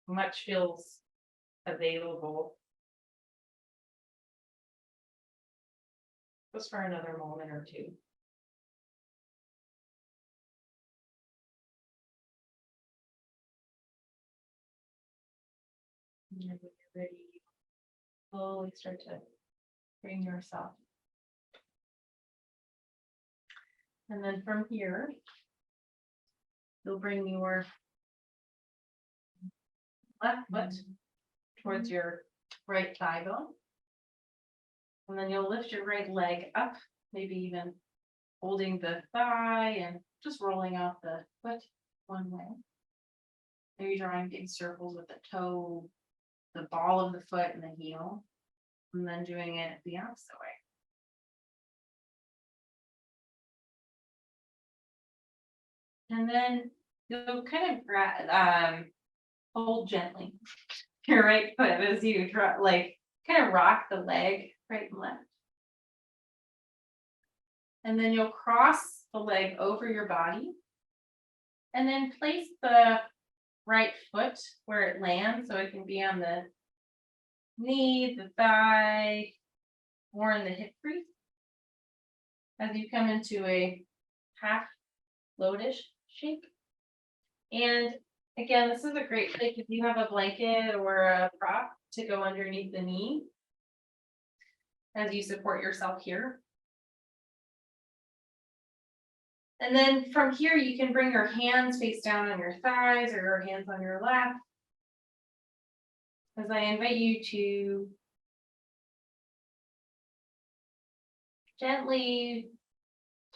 much feels available. Just for another moment or two. And when you're ready, slowly start to bring yourself. And then from here, you'll bring your left foot towards your right thigh bone. And then you'll lift your right leg up, maybe even holding the thigh and just rolling out the foot one way. Maybe drawing big circles with the toe, the ball of the foot and the heel, and then doing it the opposite way. And then you'll kind of hold gently your right foot as you kind of rock the leg right and left. And then you'll cross the leg over your body and then place the right foot where it lands, so it can be on the knee, the thigh, or in the hip crease. As you come into a half lotus shape. And again, this is a great place if you have a blanket or a prop to go underneath the knee as you support yourself here. And then from here, you can bring your hands face down on your thighs or your hands on your lap. as I invite you to gently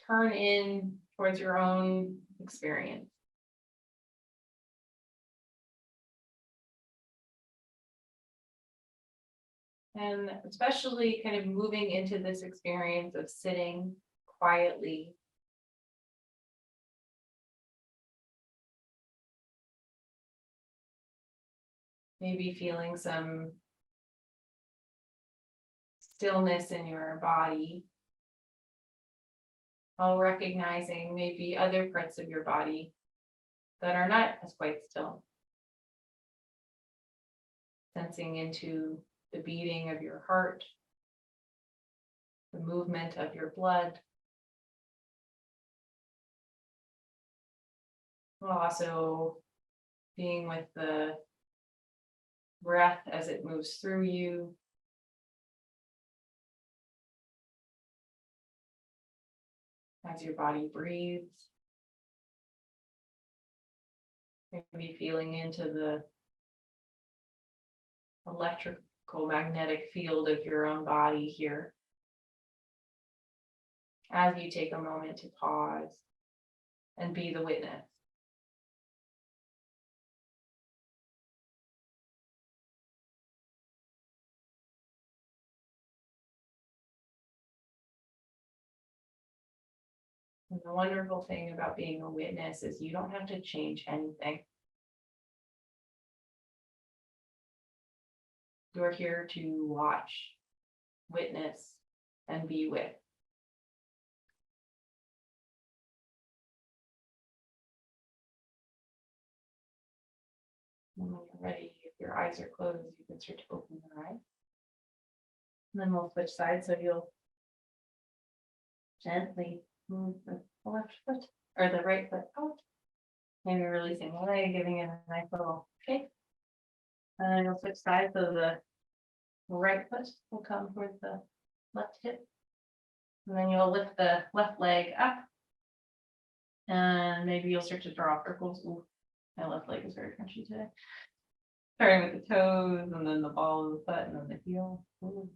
turn in towards your own experience. And especially kind of moving into this experience of sitting quietly. Maybe feeling some stillness in your body, while recognizing maybe other parts of your body that are not as quite still. Sensing into the beating of your heart, the movement of your blood, while also being with the breath as it moves through you. As your body breathes. Maybe feeling into the electrical magnetic field of your own body here. As you take a moment to pause and be the witness. And the wonderful thing about being a witness is you don't have to change anything. You're here to watch, witness, and be with. And when you're ready, if your eyes are closed, you can start to open your eyes. And then we'll switch sides, so you'll gently move the left foot or the right foot out. Maybe releasing the leg, giving it a nice little shake. And then you'll switch sides, so the right foot will come towards the left hip. And then you'll lift the left leg up. And maybe you'll start to draw circles. Ooh, my left leg is very crunchy today. Starting with the toes, and then the ball of the foot, and then the heel. Ooh.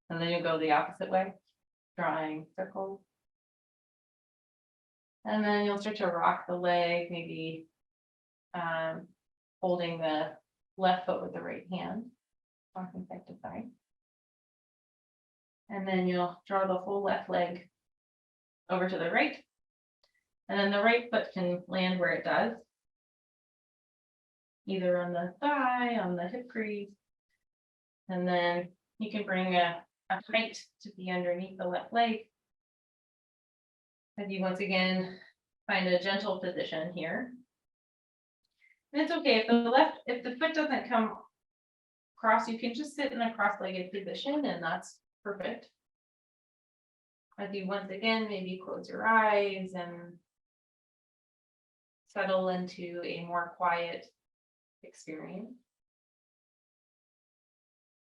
And then you'll go the opposite way, drawing circles. And then you'll start to rock the leg, maybe holding the left foot with the right hand, rocking side to side. And then you'll draw the whole left leg over to the right. And then the right foot can land where it does, either on the thigh, on the hip crease. And then you can bring a height to be underneath the left leg. As you once again find a gentle position here. And it's okay if the foot doesn't come across, you can just sit in a cross-legged position, and that's perfect. As you once again maybe close your eyes and settle into a more quiet experience,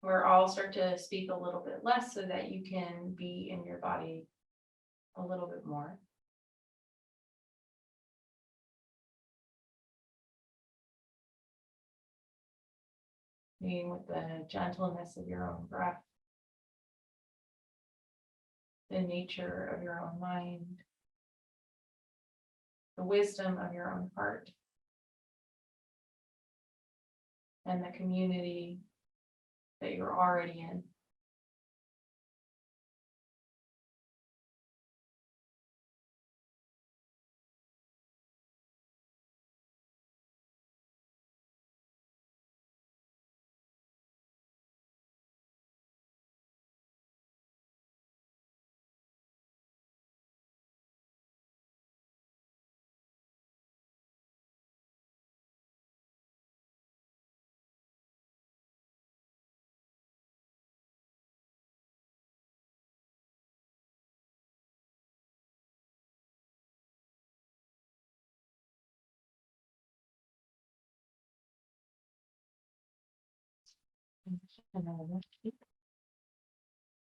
where I'll start to speak a little bit less so that you can be in your body a little bit more. Being with the gentleness of your own breath, the nature of your own mind, the wisdom of your own heart, and the community that you're already in.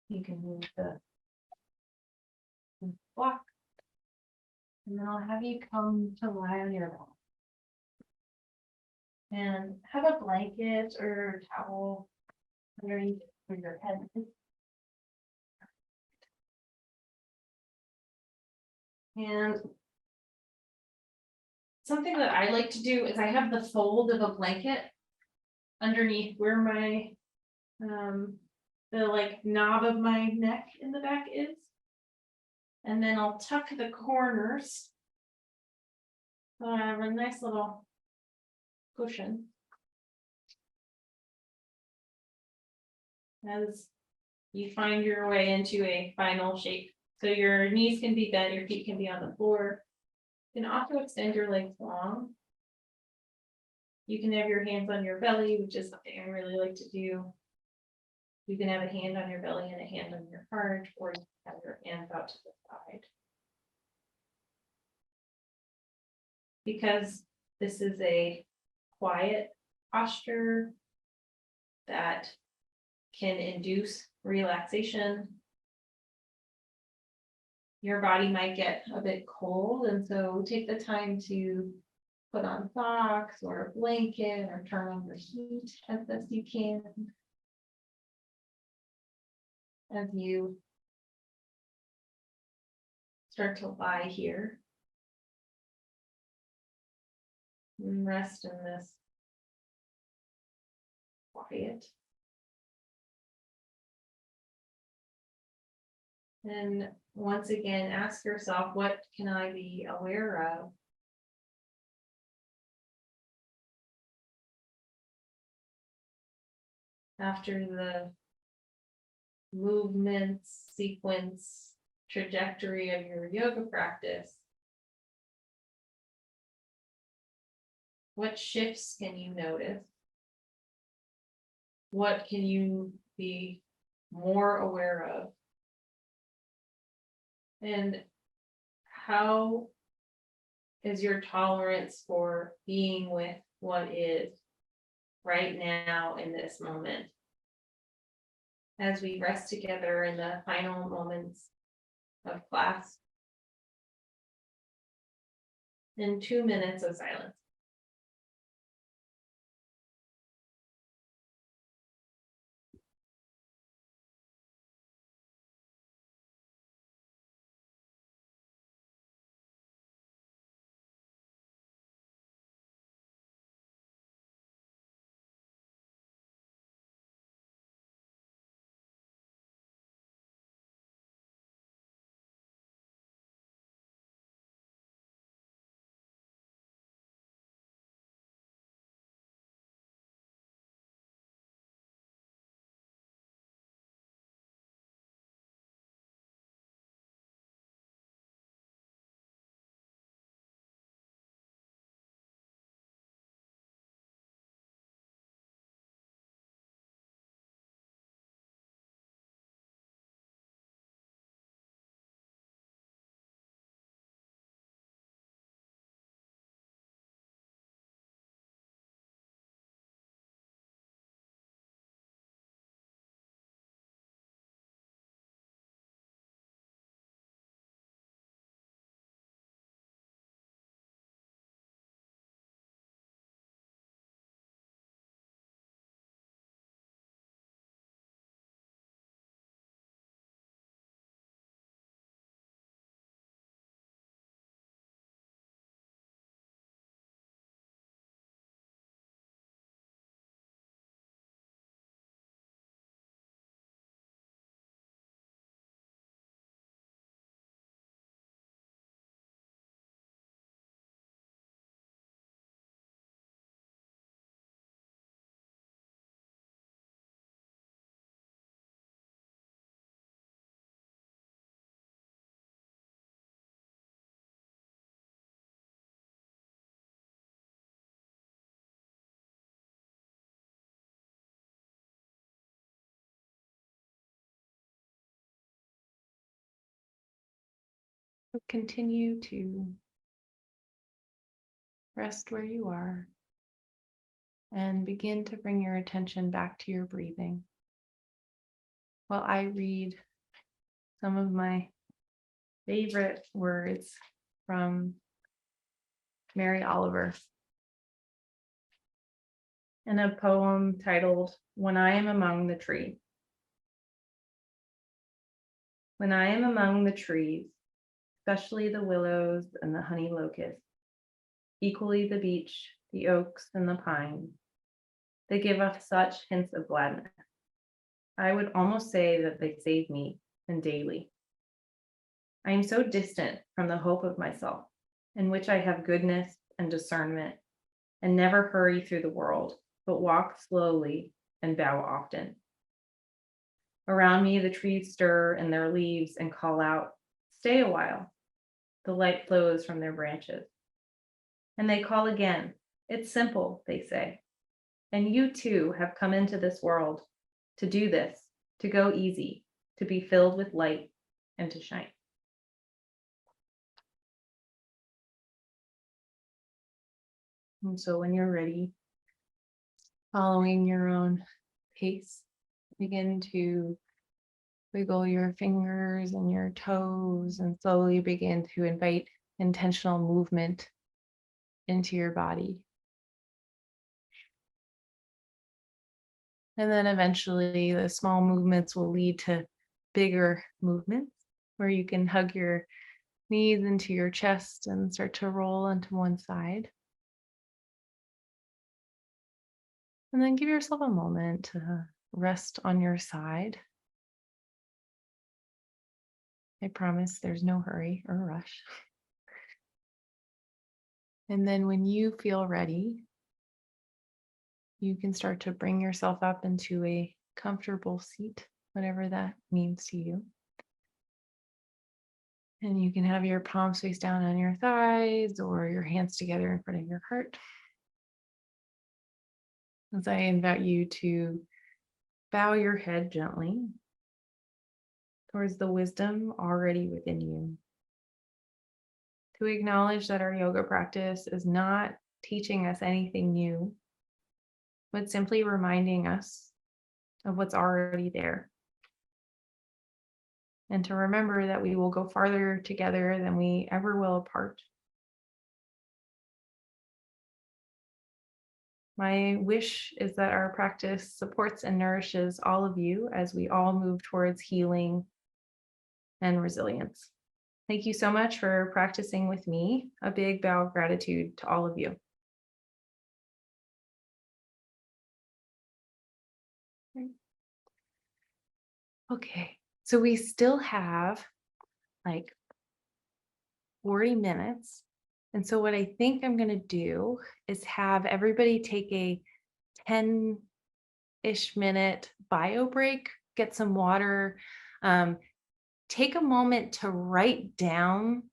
You can move the block, and then I'll have you come to lie on your back. And have a blanket or towel underneath for your head. And something that I like to do is I have the fold of a blanket underneath where my the like knob of my neck in the back is. And then I'll tuck the corners. So I have a nice little cushion. As you find your way into a final shape. So your knees can be bent, your feet can be on the floor. You can also extend your legs long. You can have your hands on your belly, which is something I really like to do. You can have a hand on your belly and a hand on your heart, or you can have your hands out to the side. Because this is a quiet posture that can induce relaxation. Your body might get a bit cold, and so take the time to put on socks or a blanket or turn on the heat as best you can. As you start to lie here and rest in this quiet. And once again, ask yourself, what can I be aware of? After the movement, sequence, trajectory of your yoga practice, what shifts can you notice? What can you be more aware of? And how is your tolerance for being with what is right now in this moment? As we rest together in the final moments of class. In 2 minutes of silence. Continue to rest where you are and begin to bring your attention back to your breathing. While I read some of my favorite words from Mary Oliver. in a poem titled When I Am Among the Trees. When I am among the trees, especially the willows and the honey locust, equally the beech, the oaks, and the pines, they give us such hints of gladness. I would almost say that they save me, and daily. I am so distant from the hope of myself, in which I have goodness and discernment, and never hurry through the world, but walk slowly and bow often. Around me, the trees stir in their leaves and call out, "Stay a while." The light flows from their branches. And they call again. "It's simple," they say. And you too have come into this world to do this, to go easy, to be filled with light and to shine. And so when you're ready, following your own pace, begin to wiggle your fingers and your toes and slowly begin to invite intentional movement into your body. And then eventually the small movements will lead to bigger movements where you can hug your knees into your chest and start to roll onto one side. And then give yourself a moment to rest on your side. I promise there's no hurry or rush. And then when you feel ready, you can start to bring yourself up into a comfortable seat, whatever that means to you. And you can have your palms face down on your thighs or your hands together in front of your heart. As I invite you to bow your head gently towards the wisdom already within you. To acknowledge that our yoga practice is not teaching us anything new, but simply reminding us of what's already there. And to remember that we will go farther together than we ever will apart. My wish is that our practice supports and nourishes all of you as we all move towards healing and resilience. Thank you so much for practicing with me. A big bow of gratitude to all of you. Okay, so we still have like 40 minutes. And so what I think I'm going to do is have everybody take a 10-ish minute bio break, get some water, take a moment to write down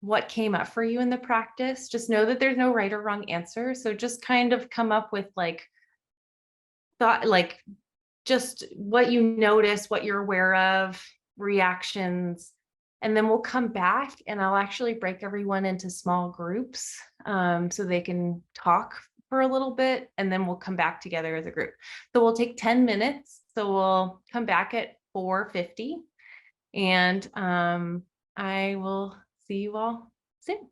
what came up for you in the practice. Just know that there's no right or wrong answer. So just kind of come up with like thought, like just what you notice, what you're aware of, reactions. And then we'll come back and I'll actually break everyone into small groups so they can talk for a little bit, and then we'll come back together as a group. So we'll take 10 minutes. So we'll come back at 4:50 and I will see you all soon.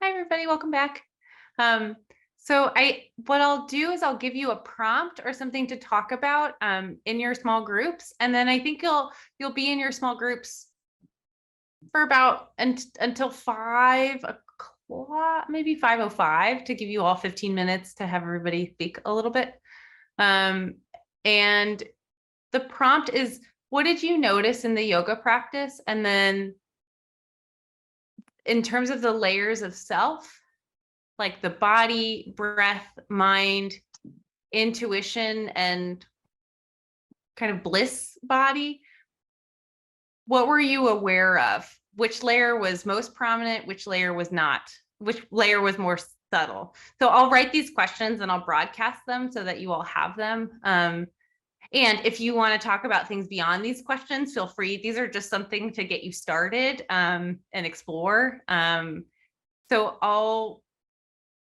Hi, everybody. Welcome back. What I'll do is I'll give you a prompt or something to talk about in your small groups, and then I think you'll be in your small groups for about until 5:00, maybe 5:05, to give you all 15 minutes to have everybody speak a little bit. And the prompt is, what did you notice in the yoga practice? And then in terms of the layers of self, like the body, breath, mind, intuition, and kind of bliss body, what were you aware of? Which layer was most prominent? Which layer was not? Which layer was more subtle? So I'll write these questions and I'll broadcast them so that you all have them. And if you want to talk about things beyond these questions, feel free. These are just something to get you started and explore. So I'll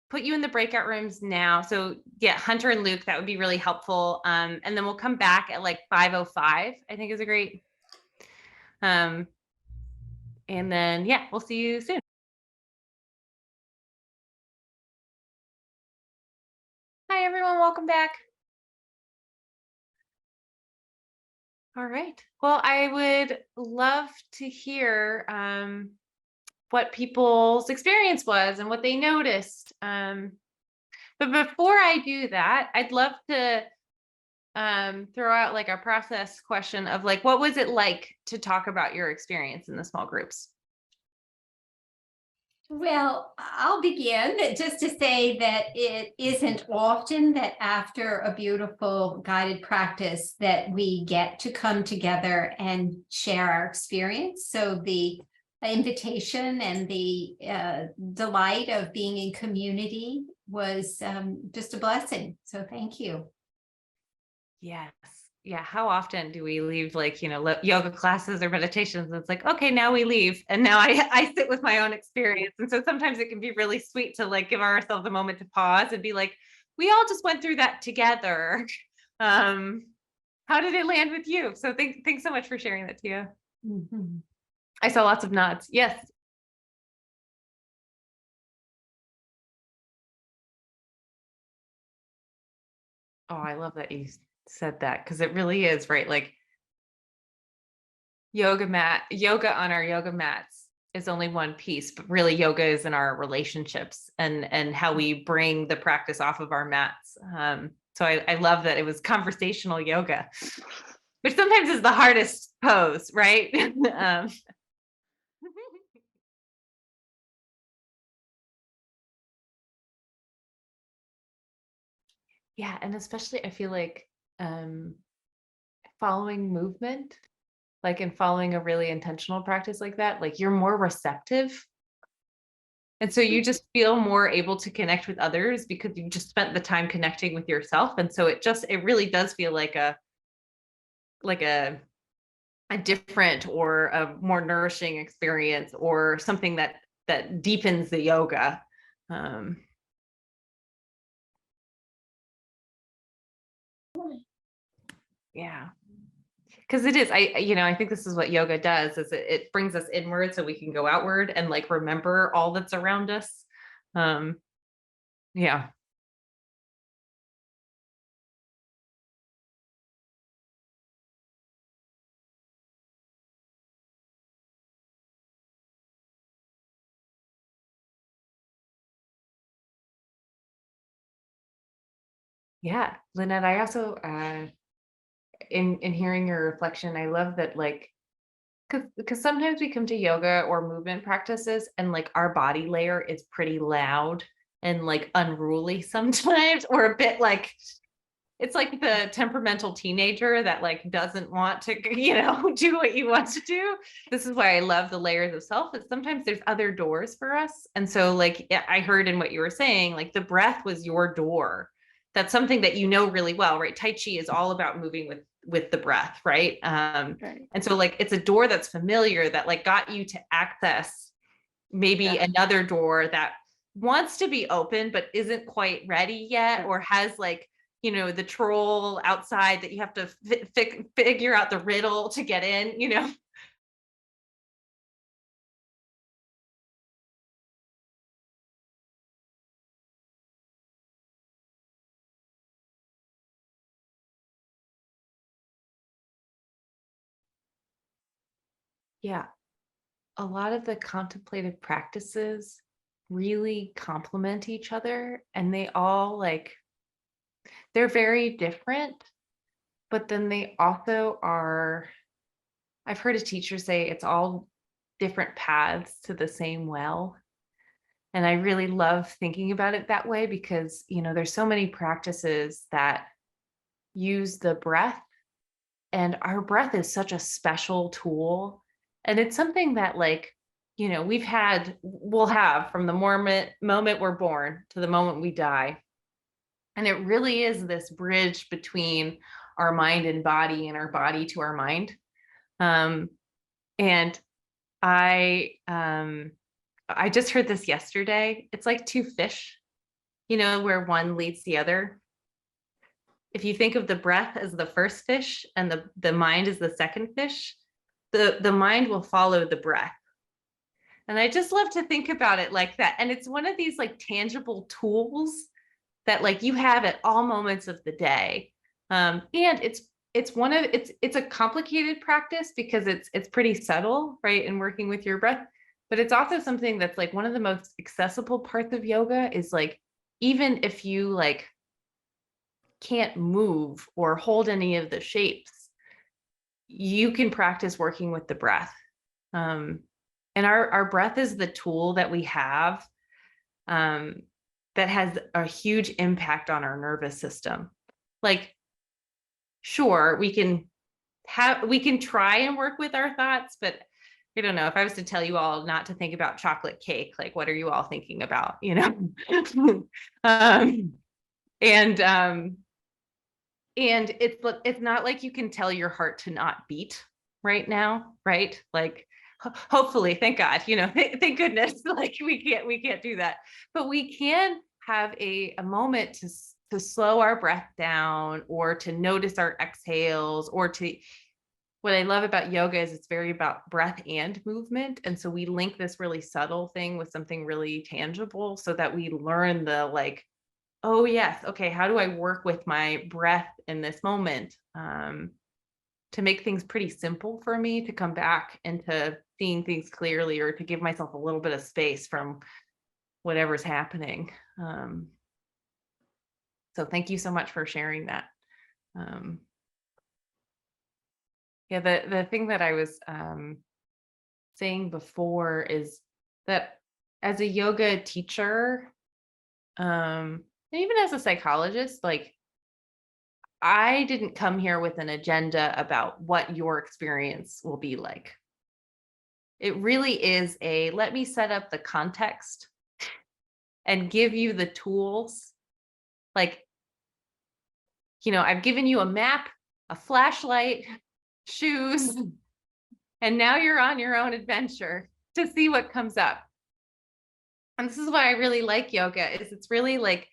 put you in the breakout rooms now. So yeah, Hunter and Luke, that would be really helpful. And then we'll come back at like 5:05, I think is a great. And then, yeah, we'll see you soon. Hi, everyone. Welcome back. All right. Well, I would love to hear what people's experience was and what they noticed. But before I do that, I'd love to throw out like a process question of like, what was it like to talk about your experience in the small groups? Well, I'll begin just to say that it isn't often that after a beautiful guided practice that we get to come together and share our experience. So the invitation and the delight of being in community was just a blessing. So thank you. Yes. Yeah. How often do we leave like, yoga classes or meditations? And it's like, okay, now we leave. And now I sit with my own experience. And so sometimes it can be really sweet to like give ourselves a moment to pause and be like, we all just went through that together. How did it land with you? So thanks so much for sharing that, Tia. Mm-hmm. I saw lots of nods. Yes. Oh, I love that you said that because it really is, right? Like yoga on our yoga mats is only one piece, but really yoga is in our relationships and how we bring the practice off of our mats. So I love that it was conversational yoga, which sometimes is the hardest pose, right? Yeah, and especially I feel like following movement, like in following a really intentional practice like that, like you're more receptive. And so you just feel more able to connect with others because you just spent the time connecting with yourself. And so it really does feel like a different or a more nourishing experience or something that deepens the yoga. Um, yeah. Because it is, I think this is what yoga does is it brings us inward so we can go outward and like remember all that's around us. Um, yeah. Yeah. Lynette, I also, in hearing your reflection, I love that like, because sometimes we come to yoga or movement practices and like our body layer is pretty loud and like unruly sometimes, or a bit like it's like the temperamental teenager that like doesn't want to, do what you want to do. This is why I love the layers of self. Is sometimes there's other doors for us. And so like I heard in what you were saying, like the breath was your door. That's something that you know really well, right? Tai Chi is all about moving with the breath, right? Right. And so like it's a door that's familiar that like got you to access maybe another door that wants to be open but isn't quite ready yet or has like the troll outside that you have to figure out the riddle to get in. Yeah, a lot of the contemplative practices really complement each other and they all like they're very different, but then they also are, I've heard a teacher say it's all different paths to the same well. And I really love thinking about it that way because, there's so many practices that use the breath, and our breath is such a special tool. And it's something that, like, we'll have from the moment we're born to the moment we die. And it really is this bridge between our mind and body and our body to our mind. Um, and I just heard this yesterday. It's like two fish, where one leads the other. If you think of the breath as the first fish and the mind as the second fish, the mind will follow the breath. And I just love to think about it like that. And it's one of these like tangible tools that like you have at all moments of the day. And it's a complicated practice because it's pretty subtle, right? In working with your breath, but it's also something that's like one of the most accessible parts of yoga is like, even if you like can't move or hold any of the shapes, you can practice working with the breath. And our breath is the tool that we have that has a huge impact on our nervous system. Like, sure, we can try and work with our thoughts, but I don't know if I was to tell you all not to think about chocolate cake, like what are you all thinking about, you know? And it's not like you can tell your heart to not beat right now, right? Like hopefully, thank God, you know, thank goodness, like we can't do that, but we can have a moment to slow our breath down, or to notice our exhales, or to, what I love about yoga is it's very about breath and movement. And so we link this really subtle thing with something really tangible so that we learn the like, oh yes, okay, how do I work with my breath in this moment, to make things pretty simple for me to come back into seeing things clearly, or to give myself a little bit of space from whatever's happening. So thank you so much for sharing that. Yeah, the thing that I was saying before is that as a yoga teacher, and even as a psychologist, like I didn't come here with an agenda about what your experience will be like. It really is a let me set up the context and give you the tools. Like, you know, I've given you a map, a flashlight, shoes, and now you're on your own adventure to see what comes up. And this is why I really like yoga, is it's really like,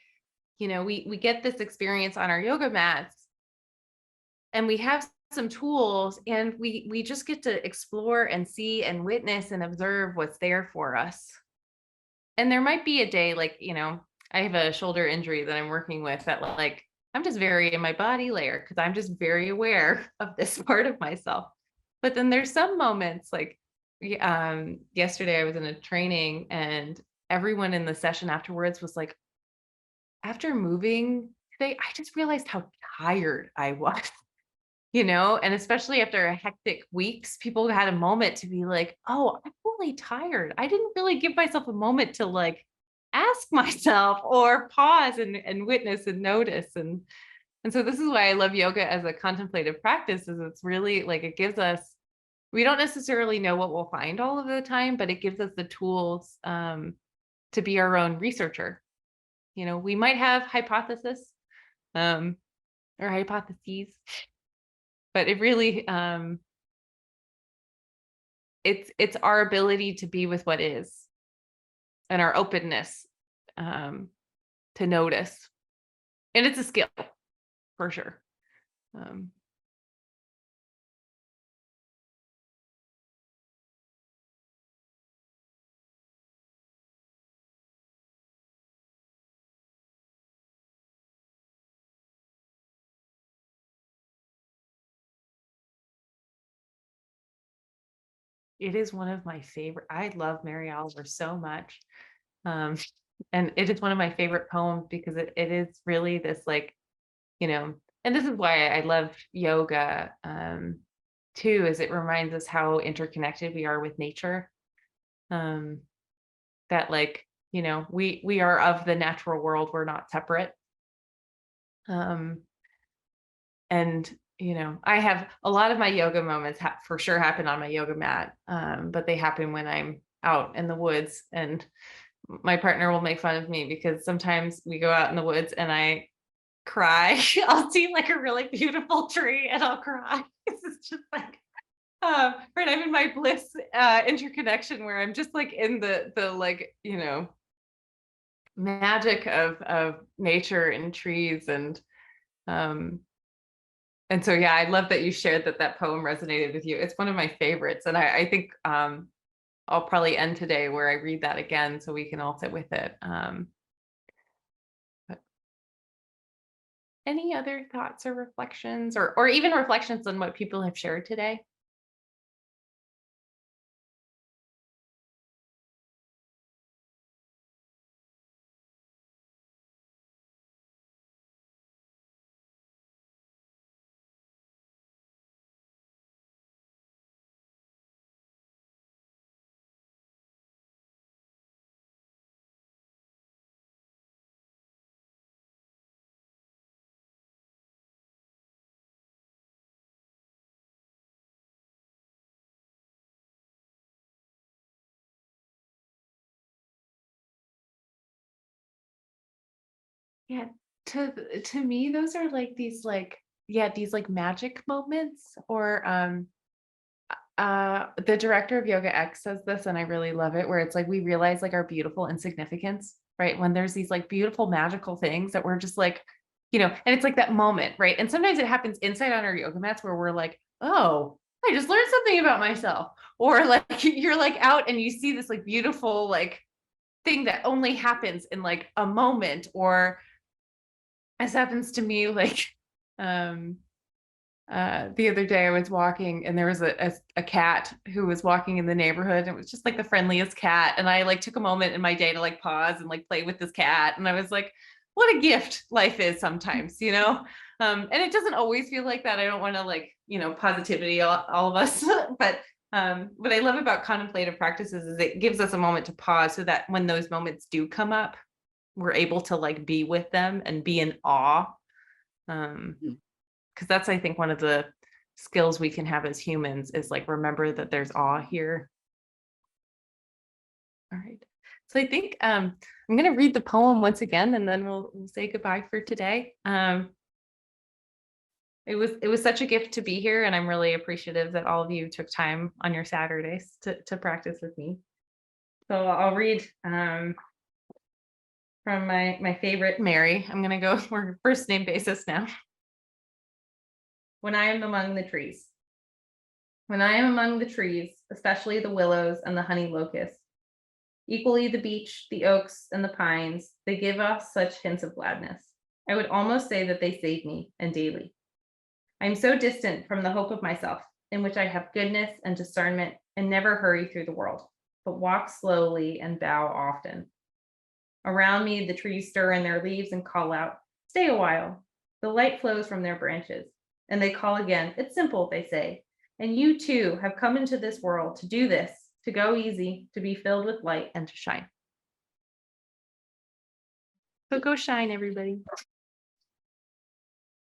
you know, we get this experience on our yoga mats and we have some tools, and we just get to explore and see and witness and observe what's there for us. And there might be a day, like, you know, I have a shoulder injury that I'm working with that like I'm just very in my body layer because I'm just very aware of this part of myself. But then there's some moments like yesterday I was in a training and everyone in the session afterwards was like, after moving today, I just realized how tired I was. You know, and especially after a hectic weeks, people had a moment to be like, oh, I'm really tired. I didn't really give myself a moment to like ask myself or pause and witness and notice. And so this is why I love yoga as a contemplative practice, is it's really like it gives us, we don't necessarily know what we'll find all of the time, but it gives us the tools to be our own researcher. You know, we might have hypothesis or hypotheses, but it really it's our ability to be with what is, and our openness to notice, and it's a skill for sure. It is one of my favorite. I love Mary Oliver so much. Um, and it is one of my favorite poems because it is really this like, you know, and this is why I love yoga too, is it reminds us how interconnected we are with nature. That like, you know, we are of the natural world, we're not separate. And you know, I have a lot of my yoga moments for sure happen on my yoga mat, but they happen when I'm out in the woods, and my partner will make fun of me because sometimes we go out in the woods and I cry. I'll see like a really beautiful tree and I'll cry. It's just like, right, I'm in my bliss interconnection where I'm just like in the like, you know, magic of nature and trees. And so, yeah, I love that you shared that poem resonated with you. It's one of my favorites. And I think I'll probably end today where I read that again so we can all sit with it. But any other thoughts or reflections, or even reflections on what people have shared today? Yeah, to me, those are like these like, yeah, these like magic moments, or the director of Yoga X says this, and I really love it, where it's like we realize like our beautiful insignificance, right? When there's these like beautiful magical things that we're just like, and it's like that moment, right? And sometimes it happens inside on our yoga mats where we're like, oh, I just learned something about myself. Or like you're like out and you see this like beautiful like thing that only happens in like a moment. Or this happens to me like um the other day I was walking and there was a cat who was walking in the neighborhood. It was just like the friendliest cat. And I like took a moment in my day to like pause and like play with this cat. And I was like, what a gift life is sometimes, and it doesn't always feel like that. I don't want to like, positivity, all of us, but what I love about contemplative practices is it gives us a moment to pause so that when those moments do come up, we're able to like be with them and be in awe. Because that's, I think, one of the skills we can have as humans is like remember that there's awe here. All right. So I think I'm going to read the poem once again, and then we'll say goodbye for today. It was such a gift to be here, and I'm really appreciative that all of you took time on your Saturdays to practice with me. So I'll read from my favorite, Mary. I'm going to go for first name basis now. When I am among the trees. When I am among the trees, especially the willows and the honey locusts, equally the beech, the oaks, and the pines, they give us such hints of gladness. I would almost say that they save me, and daily. I am so distant from the hope of myself, in which I have goodness and discernment, and never hurry through the world, but walk slowly and bow often. Around me, the trees stir in their leaves and call out, stay a while. The light flows from their branches, and they call again. It's simple, they say. And you too have come into this world to do this, to go easy, to be filled with light and to shine. So go shine, everybody.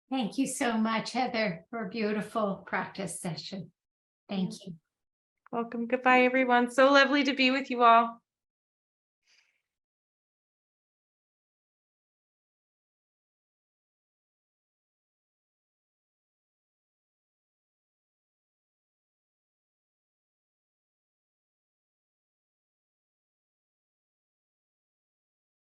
Thank you so much, Heather, for a beautiful practice session. Thank you. Welcome. Goodbye, everyone. So lovely to be with you all.